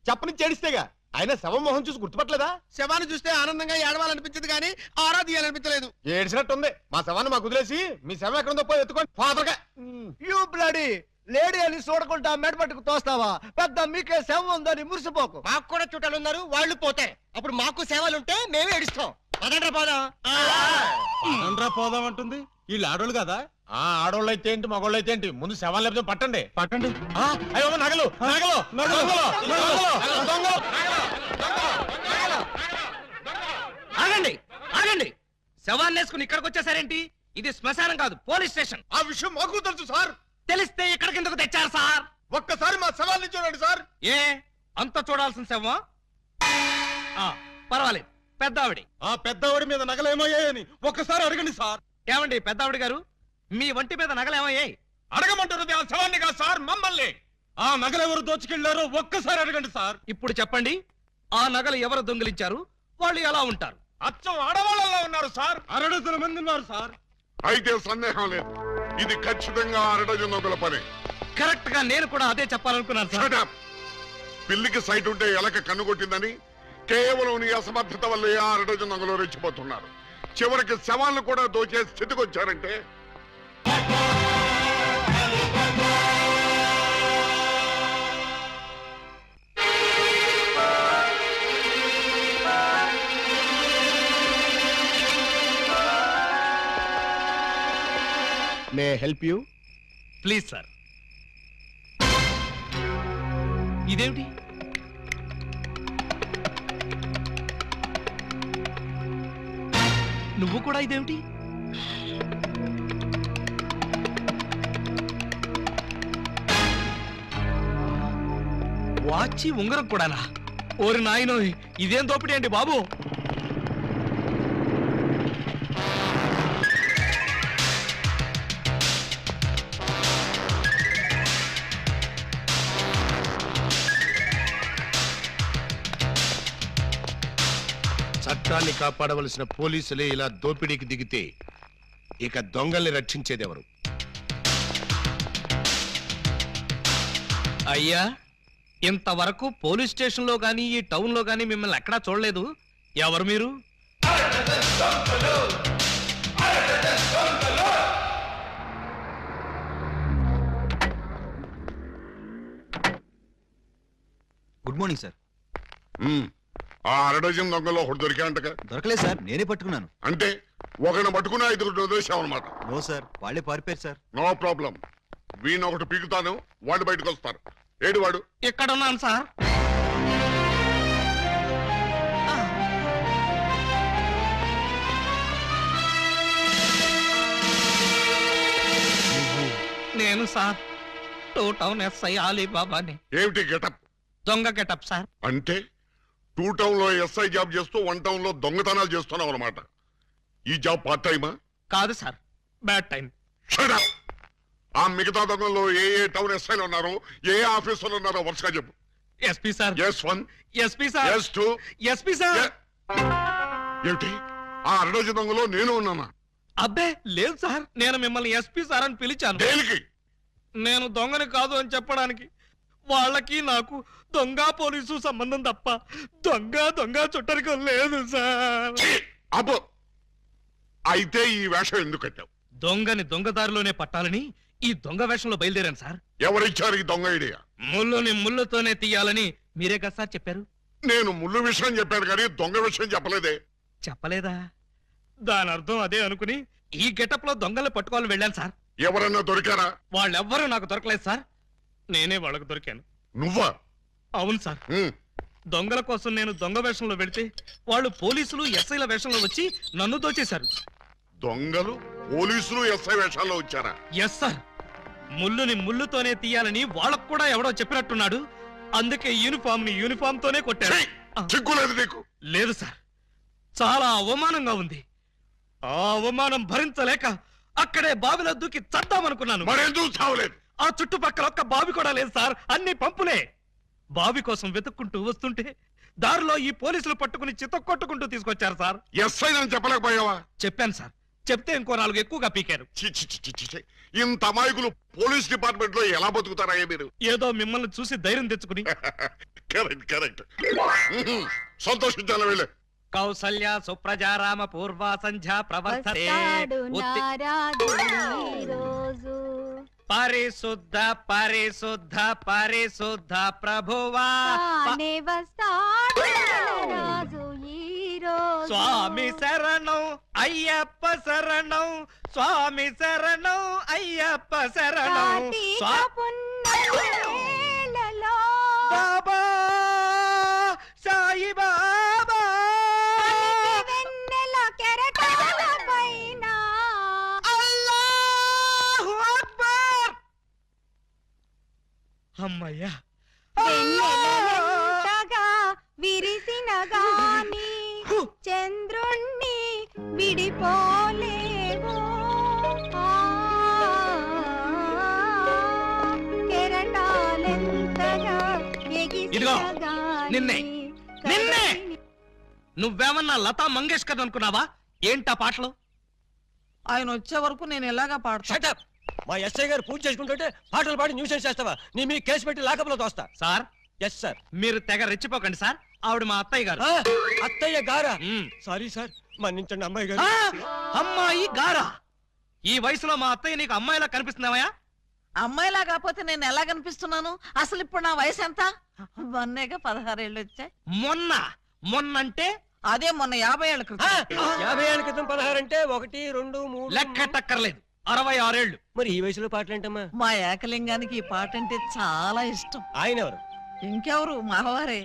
చెప్పని ఏడిస్తేగా. ఆయన శవం మొహం చూసి గుర్తుపట్టలేదా? శవాన్ని చూస్తే ఆనందంగా ఏడవాలనిపించదు కానీ ఆరా తీయాలనిపించలేదు. ఏడిసినట్టుంది. మా శవాన్ని మాకు వదిలేసి మీ శవం ఎక్కడుందో పోయి ఎత్తుకోండి ఫాదర్గా. యూ బ్లడీ లేడీ అని చూడకుండా మెడపట్టుకు తోస్తావా? పెద్ద మీకే సేవ ఉందని మురిసిపోకు. మాకు కూడా చుట్టాలు ఉన్నారు, వాళ్ళు పోతారు. అప్పుడు మాకు సేవలుంటే మేమే ఏడుస్తాం. పదండ్రా పోదాం. పదండ్రా పోదాం అంటుంది. వీళ్ళు ఆడోళ్ళు కదా? ఆడోళ్ళు అయితే ఏంటి, మగోళ్ళు అయితే ఏంటి, ముందు శవాలు లేకపోతే పట్టండి, పట్టండి. అయ్యో నగలు, నగలు, నగలు, నగలు. ఆగండి, ఆగండి. శవాన్ని వేసుకుని ఇక్కడికి వచ్చేసారేంటి? ఇది శ్మశానం కాదు, పోలీస్ స్టేషన్. ఆ విషయం మాకు తెలుసు సార్. తెలిస్తే ఇక్కడికి ఎందుకు తెచ్చారు సార్? ఒక్కసారి మా శవాల్ని చూడండి సార్. ఏ అంత చూడాల్సిన శవం? పర్వాలేదు, పెద్దావిడి. ఆ పెద్దవాడి మీద నగలు ఏమయ్యాయని ఒక్కసారి అడగండి సార్. ఏమండి పెద్దావిడి గారు, మీ వంటి మీద నగలు ఏమయ్యాయి? అడగమంటున్నది ఆ శవాన్ని కాదు సార్, మమ్మల్ని. ఆ నగలు ఎవరు దోచుకెళ్లారో ఒక్కసారి అడగండి సార్. ఇప్పుడు చెప్పండి, ఆ నగలు ఎవరు దొంగిలించారు, వాళ్ళు ఎలా ఉంటారు? అచ్చం ఆడవాళ్ళలో ఉన్నారు సార్, 6 మంది ఉన్నారు సార్. అయితే సందేహం లేదు, ఇది ఖచ్చితంగా 6 దొంగల పని. కరెక్ట్ గా నేను కూడా అదే చెప్పాలనుకున్నాను సార్. Shut up. పిల్లికి సైట్ ఉంటే ఎలక కన్నుకొట్టిందని కేవలం నీ అసమర్థత వల్ల 6 దొంగలు రెచ్చిపోతున్నారు. చివరికి శవాలను కూడా దోచే స్థితికి వచ్చారంటే may help you? Please sir. ఇదేమిటి? నువ్వు కూడా ఇదేమిటి? వాచి ఉంగరం కూడానా? ఓరి నాయనో, ఇదేం దోపిడీ అండి బాబు. చట్టాన్ని కాపాడవలసిన పోలీసులే ఇలా దోపిడీకి దిగితే ఇక దొంగల్ని రక్షించేదెవరు? అయ్యా, ఇంతవరకు పోలీస్ స్టేషన్ లో గానీ ఈ టౌన్ లో గానీ మిమ్మల్ని ఎక్కడా చూడలేదు. ఎవరు మీరు? Good morning sir. ఆ 6 దొంగల్లో ఒకటి దొరికాయంటగా? దొరకలేదు సార్, నేనే పట్టుకున్నాను. అంటే ఒకరిని పట్టుకుని 5 వదిలేసామన్నమాట. నో సార్, వాళ్ళే పారిపోయారు సార్. నో ప్రాబ్లం, వీణ్ ఒకటి పీకుతాను, వాళ్ళు బయటకు వస్తారు. ఏడు వాడు? ఇక్కడ ఉన్నాను సార్. నేను సార్, 2 టౌన్ ఎస్ఐ అలీబాబాని. ఏమిటి గెటప్? దొంగ గెటప్ సార్. అంటే 2 టౌన్ లో ఎస్ఐ జాబ్ చేస్తూ 1 టౌన్ లో దొంగతనాలు చేస్తున్నావు అనమాట. ఈ జాబ్ పార్ట్ టైమా? కాదు sir, bad time. Shut up! ఆ మిగతా దొంగల్లో ఏ టౌన్ ఎస్ఐలు ఉన్నారో, ఏ ఆఫీసులు ఉన్నారో వరుసగా చెప్పు. SP sir. S1, SP sir. S2, SP sir. ఏమిటి ఆ 6 దొంగలో నేను ఉన్నానా? అబ్బే లేదు సార్, నేను మిమ్మల్ని ఎస్పీ సార్ అని పిలిచాను. దేనికి? నేను దొంగని కాదు అని చెప్పడానికి. వాళ్ళకి నాకు దొంగ పోలీసు సంబంధం తప్ప దొంగ చుట్టరికం లేదు సార్. అబ్బో, అయితే ఈ వేషం ఎందుకు కట్టావు? దొంగని దొంగదారిలోనే పట్టాలని ఈ దొంగ వేషంలో బయలుదేరాను సార్. ఎవరిచ్చారు ఈ దొంగ ఐడియా? ముళ్ళుని ముళ్ళుతోనే తీయాలని మీరే కదా సార్ చెప్పారు. నేను ముళ్ళు విషయం చెప్పాను కానీ దొంగ విషయం చెప్పలేదే. చెప్పలేదా? దాని అర్థం అదే అనుకుని ఈ గెటప్ లో దొంగలు పట్టుకోవాలని వెళ్ళాను సార్. ఎవరన్నా దొరికారా? వాళ్ళెవ్వరూ నాకు దొరకలేదు సార్, నేనే వాళ్ళకు దొరికాను. నువ్వా? అవును సార్. దొంగల కోసం నేను దొంగ వేషంలో వెళితే వాళ్ళు పోలీసులు ఎస్ఐల వేషంలో వచ్చి నన్ను దోచేశారు. దొంగలు పోలీసులు ఎస్ఐ వేషాల్లో వచ్చారా? Yes sir. ముళ్ళుని ముళ్ళుతోనే తీయాలని వాళ్ళకు కూడా ఎవడో చెప్పినట్టున్నాడు. అందుకే యూనిఫామ్ తోనే కొట్టారు. చిక్కులేదు నీకు? లేదు సార్, చాలా అవమానంగా ఉంది. ఆ అవమానం భరించలేక అక్కడే బావిలో దూకి చద్దామనుకున్నాను. మరెందుకు చావలేదు? ఆ చుట్టుపక్కల ఒక్క బావి కూడా లేదు సార్, అన్ని పంపులే. బావి కోసం వెతుక్కుంటూ వస్తుంటే దారిలో ఈ పోలీసులు పట్టుకుని చితక్కొట్టుకుంటూ తీసుకొచ్చారు సార్. ఎస్ఐ అని చెప్పలేకపోయావా? చెప్పాను సార్, చెప్తే ఇంకో 4 ఎక్కువగా పీకారు. ఇంత అమాయకులు పోలీస్ డిపార్ట్మెంట్ లో ఎలా బతుకుతారయ్యా మీరు? ఏదో మిమ్మల్ని చూసి ధైర్యం తెచ్చుకుని. కరెక్ట్. సంతోషించాలి వెళ్ళే. కౌసల్య సుప్రజారామ పూర్వ సంధ్యా ప్రవర్తతే. పరిశుద్ధ పరిశుద్ధ పరిశుద్ధ ప్రభువా స్వామి శరణం అయ్యప్ప శరణం, స్వామి శరణం అయ్యప్ప శరణం. బాబా సాయి బాబా అల్లాహు అక్బర్. అమ్మయ్యా, విరిసిన గాని చంద్రుణ్ణి విడిపోలేవు. ఇదిగో నిన్నే నిన్నే నువ్వేమన్నా లతా మంగేష్కర్ అనుకున్నావా? ఏంటా పాటలు? ఆయన వచ్చే వరకు నేను ఎలాగా పాడతా? మా ఎస్ఐ గారు పూజ చేసుకుంటుంటే పాటలు పాడి న్యూసెన్స్ చేస్తావా? నీ మీ కేసు పెట్టి లాకప్లో తోస్తా. Sir, yes sir. మీరు తెగ రెచ్చిపోకండి సార్. ఆవిడ మా అత్తయ్య గారు. అత్తయ్య గారా? మ్మ్. సారీ సార్, మన్నించండి అమ్మాయి గారు. అమ్మాయి గారా? ఈ వయసులో మా అత్తయ్య నీకు అమ్మాయిలా కనిపిస్తున్నావా? అమ్మాయిలా కాకపోతే నేను ఎలా కనిపిస్తున్నాను? అసలు ఇప్పుడు నా వయసు ఎంత? మొన్నేగా 16 ఏళ్ళు వచ్చాయి. మొన్నంటే అదే మొన్న 50 ఏళ్ళ క్రితం. 50 ఏళ్ళ క్రితం 16 అంటే 1, 2, 3 లెక్కటక్కర్లేదు. 66 ఏళ్ళు. మరి ఈ వయసులో పాటలేంటమ్మా? మా ఏకలింగానికి ఈ పాట అంటే చాలా ఇష్టం. ఆయన ఎవరు? ఇంకెవరు, మావారే.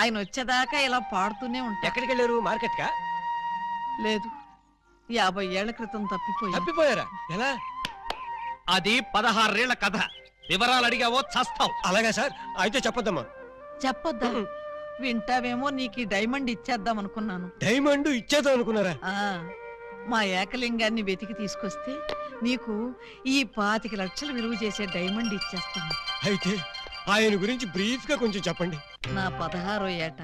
ఆయన వచ్చేదాకా ఇలా పాడుతూనే ఉంటా. ఎక్కడికి వెళ్ళారు? మార్కెట్ కా? లేదు, 50 ఏళ్ల క్రితం తప్పిపోయి. తప్పిపోయారా? ఎలా? అది 16 ఏళ్ల కథ. వివరాలు అడిగావో చస్తావు. అలాగా సార్, అయితే చెప్పొద్దమ్మా. చెప్పొద్దా? వింటావేమో, నీకు ఈ డైమండ్ ఇచ్చేద్దాం అనుకున్నాను. డైమండ్ ఇచ్చేద్దాం అనుకున్నారా? ఆ, మా ఏకలింగాన్ని వెతికి తీసుకొస్తే నీకు ఈ 25 లక్షలు విలువ చేసే డైమండ్ ఇచ్చేస్తాను. అయితే ఆయన గురించి బ్రీఫ్ గా కొంచెం చెప్పండి. నా 16వ ఏట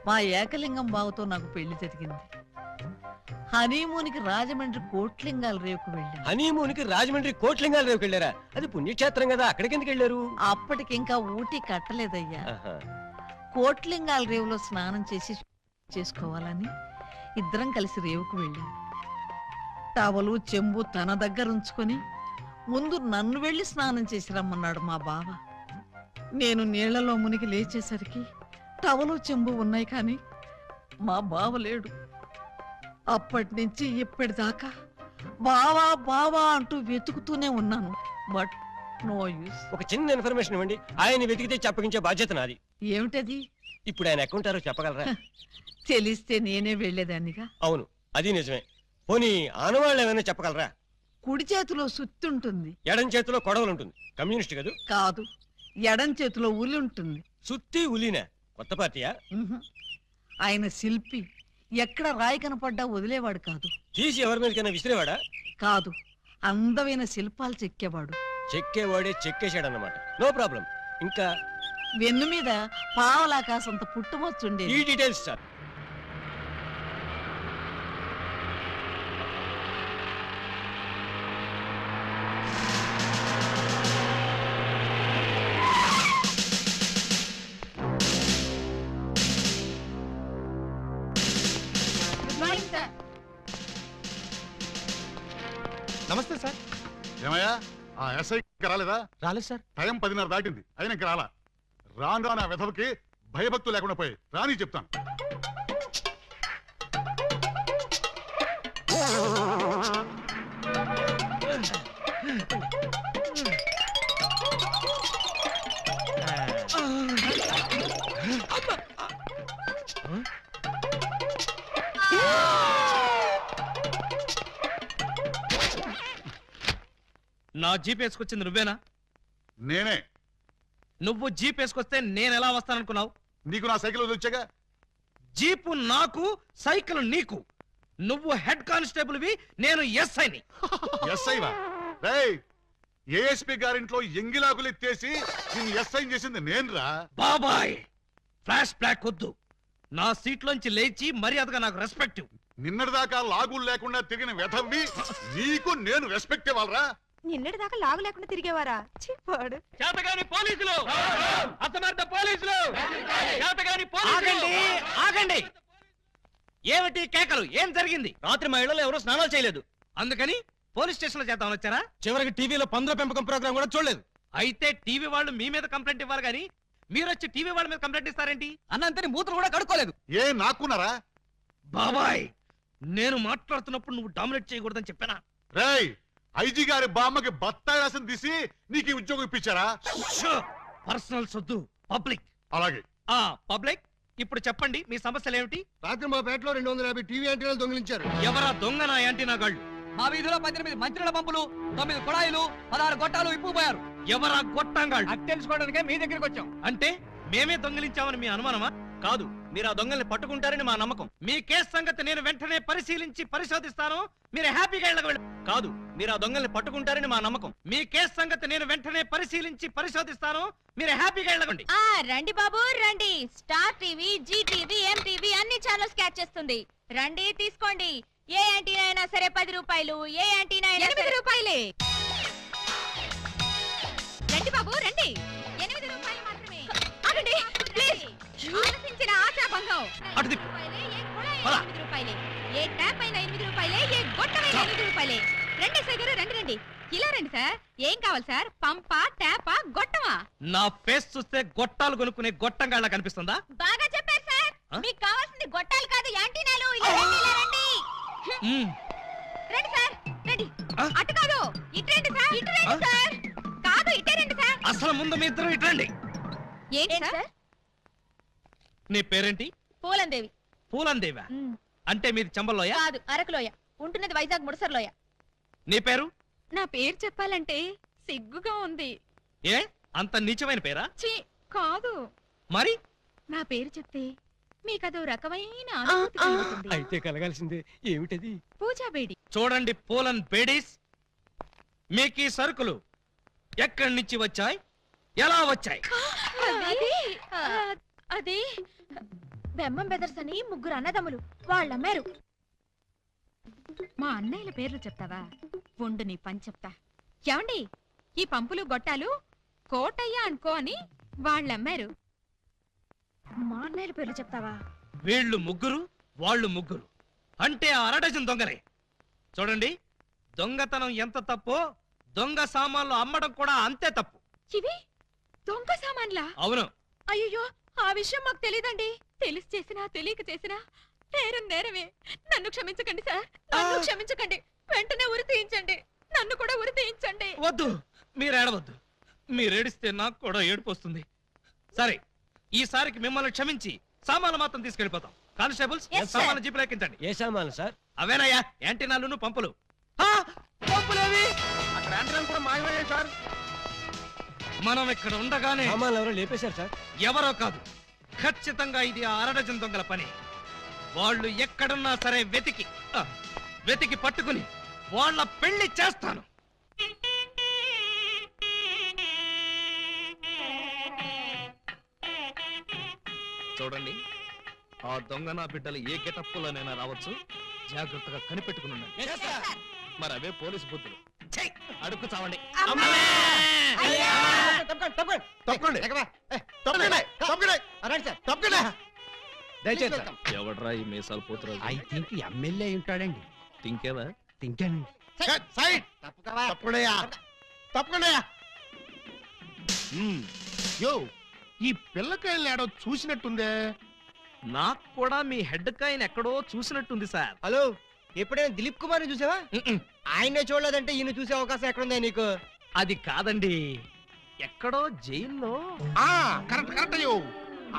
మా ఏకలింగం బావతో నాకు పెళ్లి జరిగింది. హనీమూన్కి రాజమండ్రి కోట్లింగాల రేవుకు వెళ్ళాను. హనీమూన్ కి రాజమండ్రి కోట్లింగాల రేవుకి వెళ్ళారా? అది పుణ్యక్షేత్రం కదా, అక్కడికి ఎందుకు వెళ్ళారు? అప్పటికింకా ఊటీ కట్టలేదయ్యా. ఆహా. కోట్లింగాల రేవులో స్నానం చేసుకోవాలని ఇద్దరం కలిసి రేవుకు వెళ్ళాం. టవలు చెంబు తన దగ్గర ఉంచుకొని ముందు నన్ను వెళ్ళి స్నానం చేసి రమ్మన్నాడు మా బావ. నేను నీళ్లలో మునిగి లేచేసరికి టవలు చెంబు ఉన్నాయి, కానీ మా బావ లేడు. అప్పటి నుంచి ఇప్పటిదాకా బావా బావా అంటూ వెతుకుతూనే ఉన్నాను. But no use. ఒక చిన్న ఇన్ఫర్మేషన్ ఇవ్వండి, ఆయన వెతికితే చెప్పగించే బాధ్యత నాది. ఏమిటది? ఇప్పుడు ఆయన ఎక్కడుంటారో చెప్పగలరా? తెలిస్తే నేనే వెళ్లేదాన్నిగా. అవును, అది నిజమే. పోనీ ఆనవాళ్ళు ఏమైనా చెప్పగలరా? కుడి చేతిలో సుత్తుంటుంది, ఎడం చేతిలో కొడవలు ఉంటుంది. కమ్యూనిస్ట్ కదూ? కాదు, ఎడం చేతిలో ఉలి ఉంటుంది. సుత్తి ఉలినా? కొత్త పార్టీయా? ఉహు. ఆయన శిల్పి, ఎక్కడ రాయి కనపడ్డా వదిలేవాడు కాదు. తీసి ఎవరి మీదకైనా విసిరేవాడా? కాదు, అందమైన శిల్పాలు చెక్కేవాడు. చెక్కేవాడే చెక్కేశాడన్నమాట. No problem. ఇంకా వెన్ను మీద పావలాకాసంత పుట్టుమొచ్చుండేది. ఈ డీటెయిల్స్ సార్. నమస్తే సార్. ఏమయ్యా, ఆ ఎస్ఐ రాలేదా? రాలేదు సార్. టైం 10:30 దాటింది, అయినా ఇంకా రాలా. రాను ఆ వెధవకి భయభక్తులు లేకుండా పోయి రాని చెప్తాను. నా జీప్ వేసుకొచ్చింది నువ్వేనా? నేనే. నువ్వు జీప్ వేసుకొస్తే నేను ఎలా వస్తాననుకున్నావు? నీకు నా సైకిల్ వదిలిచ్చాగా. జీపు నాకు, సైకిల్ నీకు. నువ్వు హెడ్ కానిస్టేబుల్వి, నేను ఎస్ఐని. ఎస్ఐవా? రేయ్, ఏఎస్పీ గారింట్లో ఎంగిలాకులు ఎత్తేసి నిన్ను ఎస్ఐ చేసింది నేనురా. బాబాయ్, ఫ్లాష్ బ్లాక్ వద్దు. నా సీట్లోంచి లేచి మర్యాదగా నాకు రెస్పెక్ట్. నిన్నటిదాకా లాగులు లేకుండా తిరిగిన వెధవ్వి నీకు నేను రెస్పెక్ట్ ఇవ్వాలరా? నిన్నటి దాకా లాగు లేకుండా తిరిగేవారా? చిప్పాడు. చేతగాని పోలీసులు, అసమర్థ పోలీసులు, చేతగాని పోలీసులు. ఆగండి. ఏమిటి కేకలు? ఏం జరిగింది? రాత్రి మా ఇళ్లలో ఎవరో స్నానాలు చేయలేదు, అందుకని పోలీస్ స్టేషన్ లో చేద్దామని వచ్చారా? చివరికి టీవీలో పందుల పెంపకం ప్రోగ్రాం కూడా చూడలేదు. అయితే టీవీ వాళ్ళు మీ మీద కంప్లైంట్ ఇవ్వాలి కానీ మీరు వచ్చి టీవీ వాళ్ళ మీద కంప్లైంట్ ఇస్తారేంటి? అన్నంతని మూతులు కూడా కడుక్కోలేదు. ఏ నాకున్నారా? బాబాయ్, నేను మాట్లాడుతున్నప్పుడు నువ్వు డామినేట్ చేయకూడదని చెప్పానా? రేయ్, ఐజీ గారి బామ్మకి బత్తాయి రాసిన తీసి నీకు ఈ ఉద్యోగం ఇప్పించారా? పర్సనల్ సొద్దు, పబ్లిక్. అలాగే. పబ్లిక్, ఇప్పుడు చెప్పండి మీ సమస్యలు ఏమిటి? రాత్రి మా పేటలో 250 టీవీ యాంటీనాలు దొంగిలించారు. ఎవరా దొంగ నా యాంటీనా గాళ్ళు? మా వీధిలో 18 మంత్రుల పంపులు, 9 కుళాయిలు, 16 గొట్టాలు ఇప్పుకుపోయారు. ఎవరా గొట్టంగాళ్ళు? అది తెలుసుకోవడానికే మీ దగ్గరికి వచ్చాం. అంటే మేమే దొంగిలించామని మీ అనుమానమా? కాదు, మీరు ఆ దొంగల్ని పట్టుకుంటారని మా నమ్మకం. మీ కేసు సంగతి నేను వెంటనే పరిశీలించి పరిశోధిస్తాను. మీరు హ్యాపీగా ఇళ్ళకి వెళ్ళి. కాదు, మీరు ఆ దొంగల్ని పట్టుకుంటారని మా నమ్మకం. మీ కేసు సంగతి నేను వెంటనే పరిశీలించి పరిశోధిస్తాను. మీరు హ్యాపీగా వెళ్ళకండి. రండి బాబు రండి. Star TV, Zee TV, MTV అన్ని ఛానల్స్ క్యాచ్ చేస్తుంది. రండి తీసుకోండి. ఏ యాంటీనా అయినా సరే 10 రూపాయలు, ఏ యాంటీనా అయినా 8 రూపాయలే. రండి బాబు రండి. 8 రూపాయలు మాత్రమే. ఆగండి ప్లీజ్. ఆలోచించిన ఆశాభంగం. అటు తిప్పు. పద. 8 రూపాయలే. ఏ ట్యాప్ అయినా 8 రూపాయలే, ఏ గొట్టమైనా 8 రూపాయలే. రండి సార్ గారు, రండి రండి. ఇలా రండి సార్. ఏం కావాలి సార్? పంపా, ట్యాపా, గొట్టమా? నా ఫేస్ చూస్తే గొట్టాలు కొనుక్కునే గొట్టంగాళ్ళ కనిపిస్తుందా? బాగా చెప్పారు సార్. మీకు కావాల్సింది గొట్టాలు కాదు, యాంటీనాలు. ఇలా రండి, ఇలా రండి. రండి సార్ రండి. అటు కాదు, ఇటు రండి సార్. ఇటు రండి సార్. కాదు, ఇటే రండి సార్. అసలు ముందు మీ ఇద్దరు ఇటండి. ఏంటి సార్? నీ పేరేంటి? పూలందేవి. పూలందేవా? అంటే మీది చంబల్లోయ? కాదు, అరకులోయ. ఉంటున్నది వైజాగ్ ముడసర్లోయ. నీ పేరు? నా పేరు చెప్పాలంటే సిగ్గుగా ఉంది. ఏ అంత నీచమైన పేరా? ఛీ, కాదు. మరి నా పేరు చెప్తే మీకదో రకమైన అనుభూతి కలుగుతుంది. అయితే కలగాల్సిందే. ఏమిటది? పూజా బేడి. చూడండి పూలన్ బేడీస్, మీకు ఈ సరుకులు ఎక్కడి నుంచి వచ్చాయి, ఎలా వచ్చాయి? అది బెమ్మం బెదర్స్ అని 3 అన్నదమ్ములు వాళ్ళమ్మారు. మా అన్నయ్యల పేర్లు చెప్తావా? ఉండు నీ పని చెప్తా. ఏమండి, ఈ పంపులు గొట్టాలు కోటయ్య అనుకో అని వాళ్ళమ్మారు. మా అన్నయ్యల పేర్లు చెప్తావా? వీళ్ళు 3, వాళ్ళు 3, అంటే 1/2 డజన్ దొంగలే. చూడండి, దొంగతనం ఎంత తప్పో దొంగ సామాన్లు అమ్మడం కూడా అంతే తప్పు. ఇవి దొంగ సామాన్లా? అవును. అయ్యో, ఆ విషయం మాకు తెలీదండి. తెలిసి చేసినా తెలియక చేసినా నేరం నేరమే. నన్ను క్షమించకండి సార్, నన్ను క్షమించకండి. వెంటనే ఉరి తీయించండి, నన్ను కూడా ఉరి తీయించండి. వద్దు, మీరు ఏడవద్దు. మీరేడిస్తే నాకు కూడా ఏడుపు వస్తుంది. సరే, ఈసారికి మిమ్మల్ని క్షమించి సామాన్లు మాత్రం తీసుకెళ్లిపోతాం. కానిస్టేబుల్స్, సామాన్లు జీపులో ఎక్కించండి. ఏ సామాన్లు సార్? అవేనయ్యా, యాంటీనాలును పంపులు. పంపులేవి? అక్కడ యాంటీనాలు కూడా మాయమయ్యాయి సార్. మనం ఇక్కడ ఉండగానే సామాన్లు ఎవరో లేపేశారు సార్. ఎవరో కాదు, ఖచ్చితంగా ఇది 1/2 డజన్ దొంగల పని. వాళ్ళు ఎక్కడున్నా సరే వెతికి పట్టుకుని వాళ్ళ పెళ్లి చేస్తాను. చూడండి, ఆ దొంగ నా బిడ్డలు ఏ గెటప్పులోనైనా రావచ్చు. జాగ్రత్తగా కనిపెట్టుకుని ఉండండి. మరి అవే పోలీసు బుద్ధులు. అడుక్కు చావండి. ఎవడ్రా ఈ మీసాలు పోతురాజు? ఐ థింక్ ఎమ్మెల్యే ఉంటాడండి. తింకేవా? తింటానండి. యో, ఈ పిల్లకాయలు ఏడో చూసినట్టుందే. నాకు కూడా మీ హెడ్ కాయని ఎక్కడో చూసినట్టుంది సార్. హలో, ఎప్పుడైనా దిలీప్ కుమార్ చూసావా? ఆయనే చూడలేదంటే ఈయన చూసే అవకాశం ఎక్కడుందా నీకు? అది కాదండి, ఎక్కడో జైల్లో. కరెక్ట్ అయ్యో.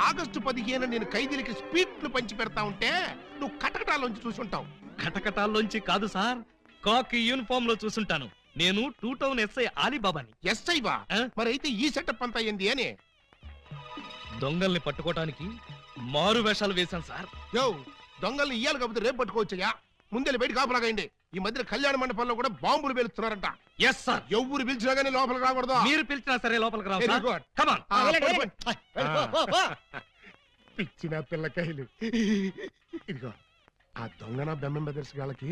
ఆగస్టు 15 నేను ఖైదీలకి స్పీడ్లు పంచి పెడతా ఉంటే నువ్వు కటకటాల్లోంచి చూసుంటావు. కటకటాల్లోంచి కాదు సార్, కాకి యూనిఫామ్ లో చూసుంటాను. నేను 2 టౌన్ ఎస్ఐ ఆలీబాబాని. ఎస్ఐవా? మరి అయితే ఈ సెటప్ అంతా ఏంది అని? దొంగల్ని పట్టుకోవటానికి మారు వేషాలు వేశాను సార్. యో, దొంగల్ని ఇయ్యాలి కాకపోతే రేపు పట్టుకోవచ్చయ్యా. ముందెళ్ళి బయట కాపలాగండి. ఈ మధ్య కళ్యాణ మండపంలో కూడా బాంబులు పేలుస్తున్నారంట. Yes sir. ఎవరు పిలిచినా గానీ లోపలికి రాకూడదు. మీరు పిలిచినా సరే లోపలికి రావు Very sir. good. Come on. పిచ్చిన పిల్లకాయలు. ఇదిగో, ఆ దొంగన బెమ్మం బెదర్స్ గాళ్ళకి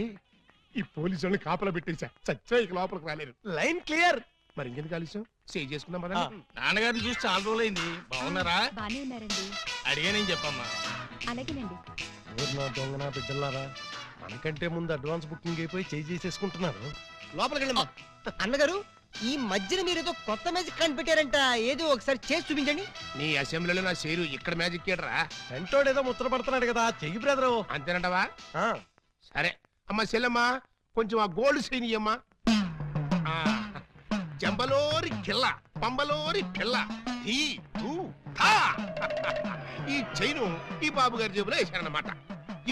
ఈ పోలీసు వాళ్ళని కాపలా పెట్టేశా. చచ్చా ఇక లోపలికి రాలేరు. Line clear. మరి ఇంకెందుకు కలిసాం? సేవ్ చేసుకున్నాం కదా. నాన్నగారిని చూసి చాలా రోజులైంది. బాగున్నారా? బానే ఉన్నారండి. అడిగానేం చెప్పమ్మా. అలాగేనండి. నా దొంగన బిడ్డలారా, మనకంటే ముందు అడ్వాన్స్ బుకింగ్ అయిపోయి చేసేసుకుంటున్నారు. లోపలికి వెళ్ళమ్మా. అన్నగారు, ఈ మధ్యన మీరు ఏదో కొత్త మ్యాజిక్ కనిపెట్టారంట. ఏదో ఒకసారి చేసి చూపించండి. నీ అసెంబ్లీలో నా షేరు ఇక్కడ మ్యాజిక్ ఏడ్రా. వెంటోడు ఏదో ముచ్చట పడుతున్నాడు కదా, చెయ్యి బ్రదరు. అంతేనంటవా? సరే అమ్మా, సెల్లమ్మా, కొంచెం ఆ గోల్డ్ చైన్ ఇయ్యమ్మా. జంబలోరి కిల్ల, పంబలోరి పిల్ల. ఈ చైను ఈ బాబు గారి జేబులో వేశారన్నమాట.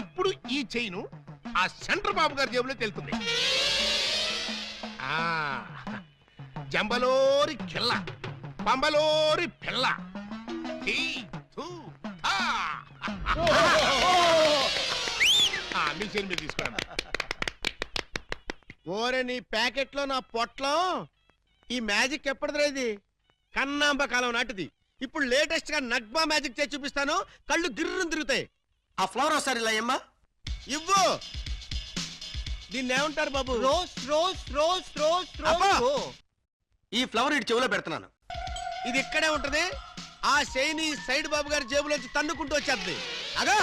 ఇప్పుడు ఈ చైను ఆ సెంటర్ బాబు గారి జేబులో తెలుతుంది. జంబలోరి కిల్ల, పంబలోరి పిల్ల. మీ చేను మీరు తీసుకోండి. ఓరే నీ ప్యాకెట్ లో నా పొట్లం ఈ మ్యాజిక్ ఎప్పటిదిరా ఇది కన్నాంబ కాలం నాటిది ఇప్పుడు లేటెస్ట్ గా నగ్మా మ్యాజిక్ చేసి చూపిస్తాను కళ్ళు గిర్రం తిరుగుతాయి ఆ ఫ్లవర్ ఒకసారి ఇలా అమ్మా ఇవ్వు దీన్ని ఏమంటారు బాబు రోజ్ రోజ్ రోజ్ రోజ్ అబ్బా! ఈ ఫ్లవర్ ఇటు చెవిలో పెడుతున్నాను. ఇది ఇక్కడే ఉంటది ఆ శైని సైడ్ బాబు గారి జేబులోంచి తన్నుకుంటూ వచ్చేద్ది అగా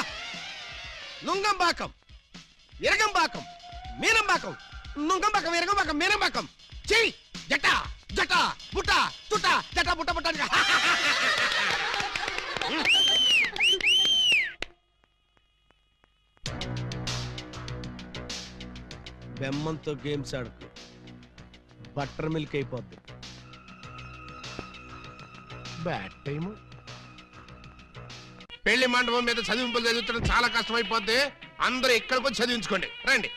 నుంగంబాకం ఇరగంబాకం మీనంబాకం నుంగంబాకం ఇరగంబాకం మీనంబాకం చెయ్యి జట జట బుట్ట తుట జట బుట్ట బుట్ట బెమ్మంతో గేమ్స్ ఆడుకు బటర్ మిల్క్ అయిపోద్ది బ్యాడ్ టైం. పెళ్లి మండపం మీద చదివింపులు చదువుతున్న చాలా కష్టమైపోద్ది. అందరూ ఇక్కడికి వచ్చి చదివించుకోండి. రండి.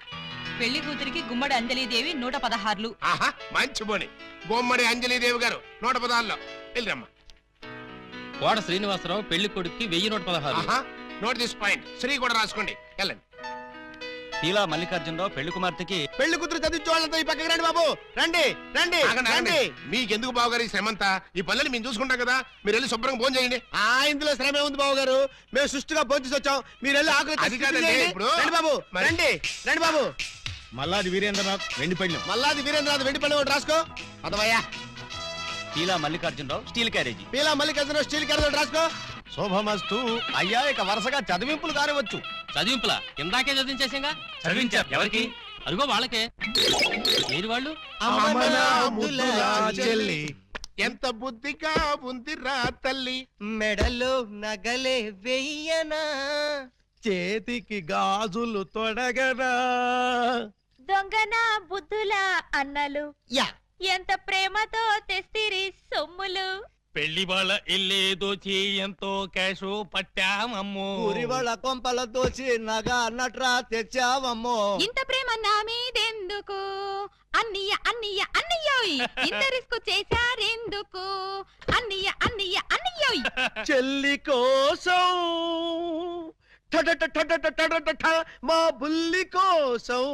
పెళ్లి కూతురికి గుమ్మడి అంజలీదేవి 116. ఆహా మంచి బోని. బొమ్మడి అంజలీదేవి గారు 116లో వెళ్ళరమ్మా. కోట శ్రీనివాసరావు పెళ్లి కొడుక్కి 1116. ఆహా నోట్ దిస్ పాయింట్. శ్రీ కూడా రాసుకోండి. వెళ్ళండి. పీలా మల్లికార్జునరావు పెళ్లి కుమార్తెకి పెళ్లి కూతురు చదివించే వాళ్ళంతా ఈ పక్కకి రండి బాబు రండి రండి ఆగండి, ఆగండి. రండి మీకెందుకు బావగారు ఈ శ్రమంతా? ఈ పనులు మేము చూసుకుంటాం కదా. మీరు వెళ్ళి శుభ్రంగా భోజనం చేయండి. ఇందులో శ్రమే ఉంది బాబు గారు మేము సుష్టిగా భోజనం వచ్చాం మీరు వెళ్ళి ఆకులు అది కాదండి, చేయండి. ఇప్పుడు రండి బాబు మరి- రండి రండి బాబు మల్లాది వీరేంద్రనాథ్ వెండి పళ్ళెం. మల్లాది వీరేంద్రనాథ్ వెండి పళ్ళెం ఒకటి రాసుకో అదవయ్యా Peela Mallikarjunarao steel carriage. Peela Mallikarjuna steel carrot ఒకటి రాసుకో శోభమస్తు. అయ్యా ఇక వరుసగా చదివింపులు కానివచ్చు. చదివింపులా ఇందాకే చదివించేసాగా. చదివించారు ఎవరికి? అదిగో వాళ్ళకే. ఏది వాళ్ళు? అమ్మనా ముద్దులా చెల్లి ఎంత బుద్ధిగా ఉందిరా తల్లి. మెడలో నగలే వెయ్యనా చేతికి గాజులు తొడగనా. దొంగన బుద్ధుల అన్నలు యా ఎంత ప్రేమతో తెస్తిరి సొమ్ములు. పెళ్లి వాళ్ళ ఇల్లే దోచి ఎంతో క్యాషు పట్టామమ్మో. ఊరి వాళ్ళ కొంపల దోచి నగా నట్రా తెచ్చావమ్మో. ఇంత ప్రేమ నా మీదెందుకు అన్నయ్య అన్నయ్య అన్నయ్యోయ్ ఇంత రిస్క్ చేశారెందుకు అన్నయ్య అన్నయ్య అన్నయ్యోయ్. చెల్లి కోసం ఠ ఠ ఠ ఠ ఠ ఠ ఠ ఠ మా బుల్లి కోసం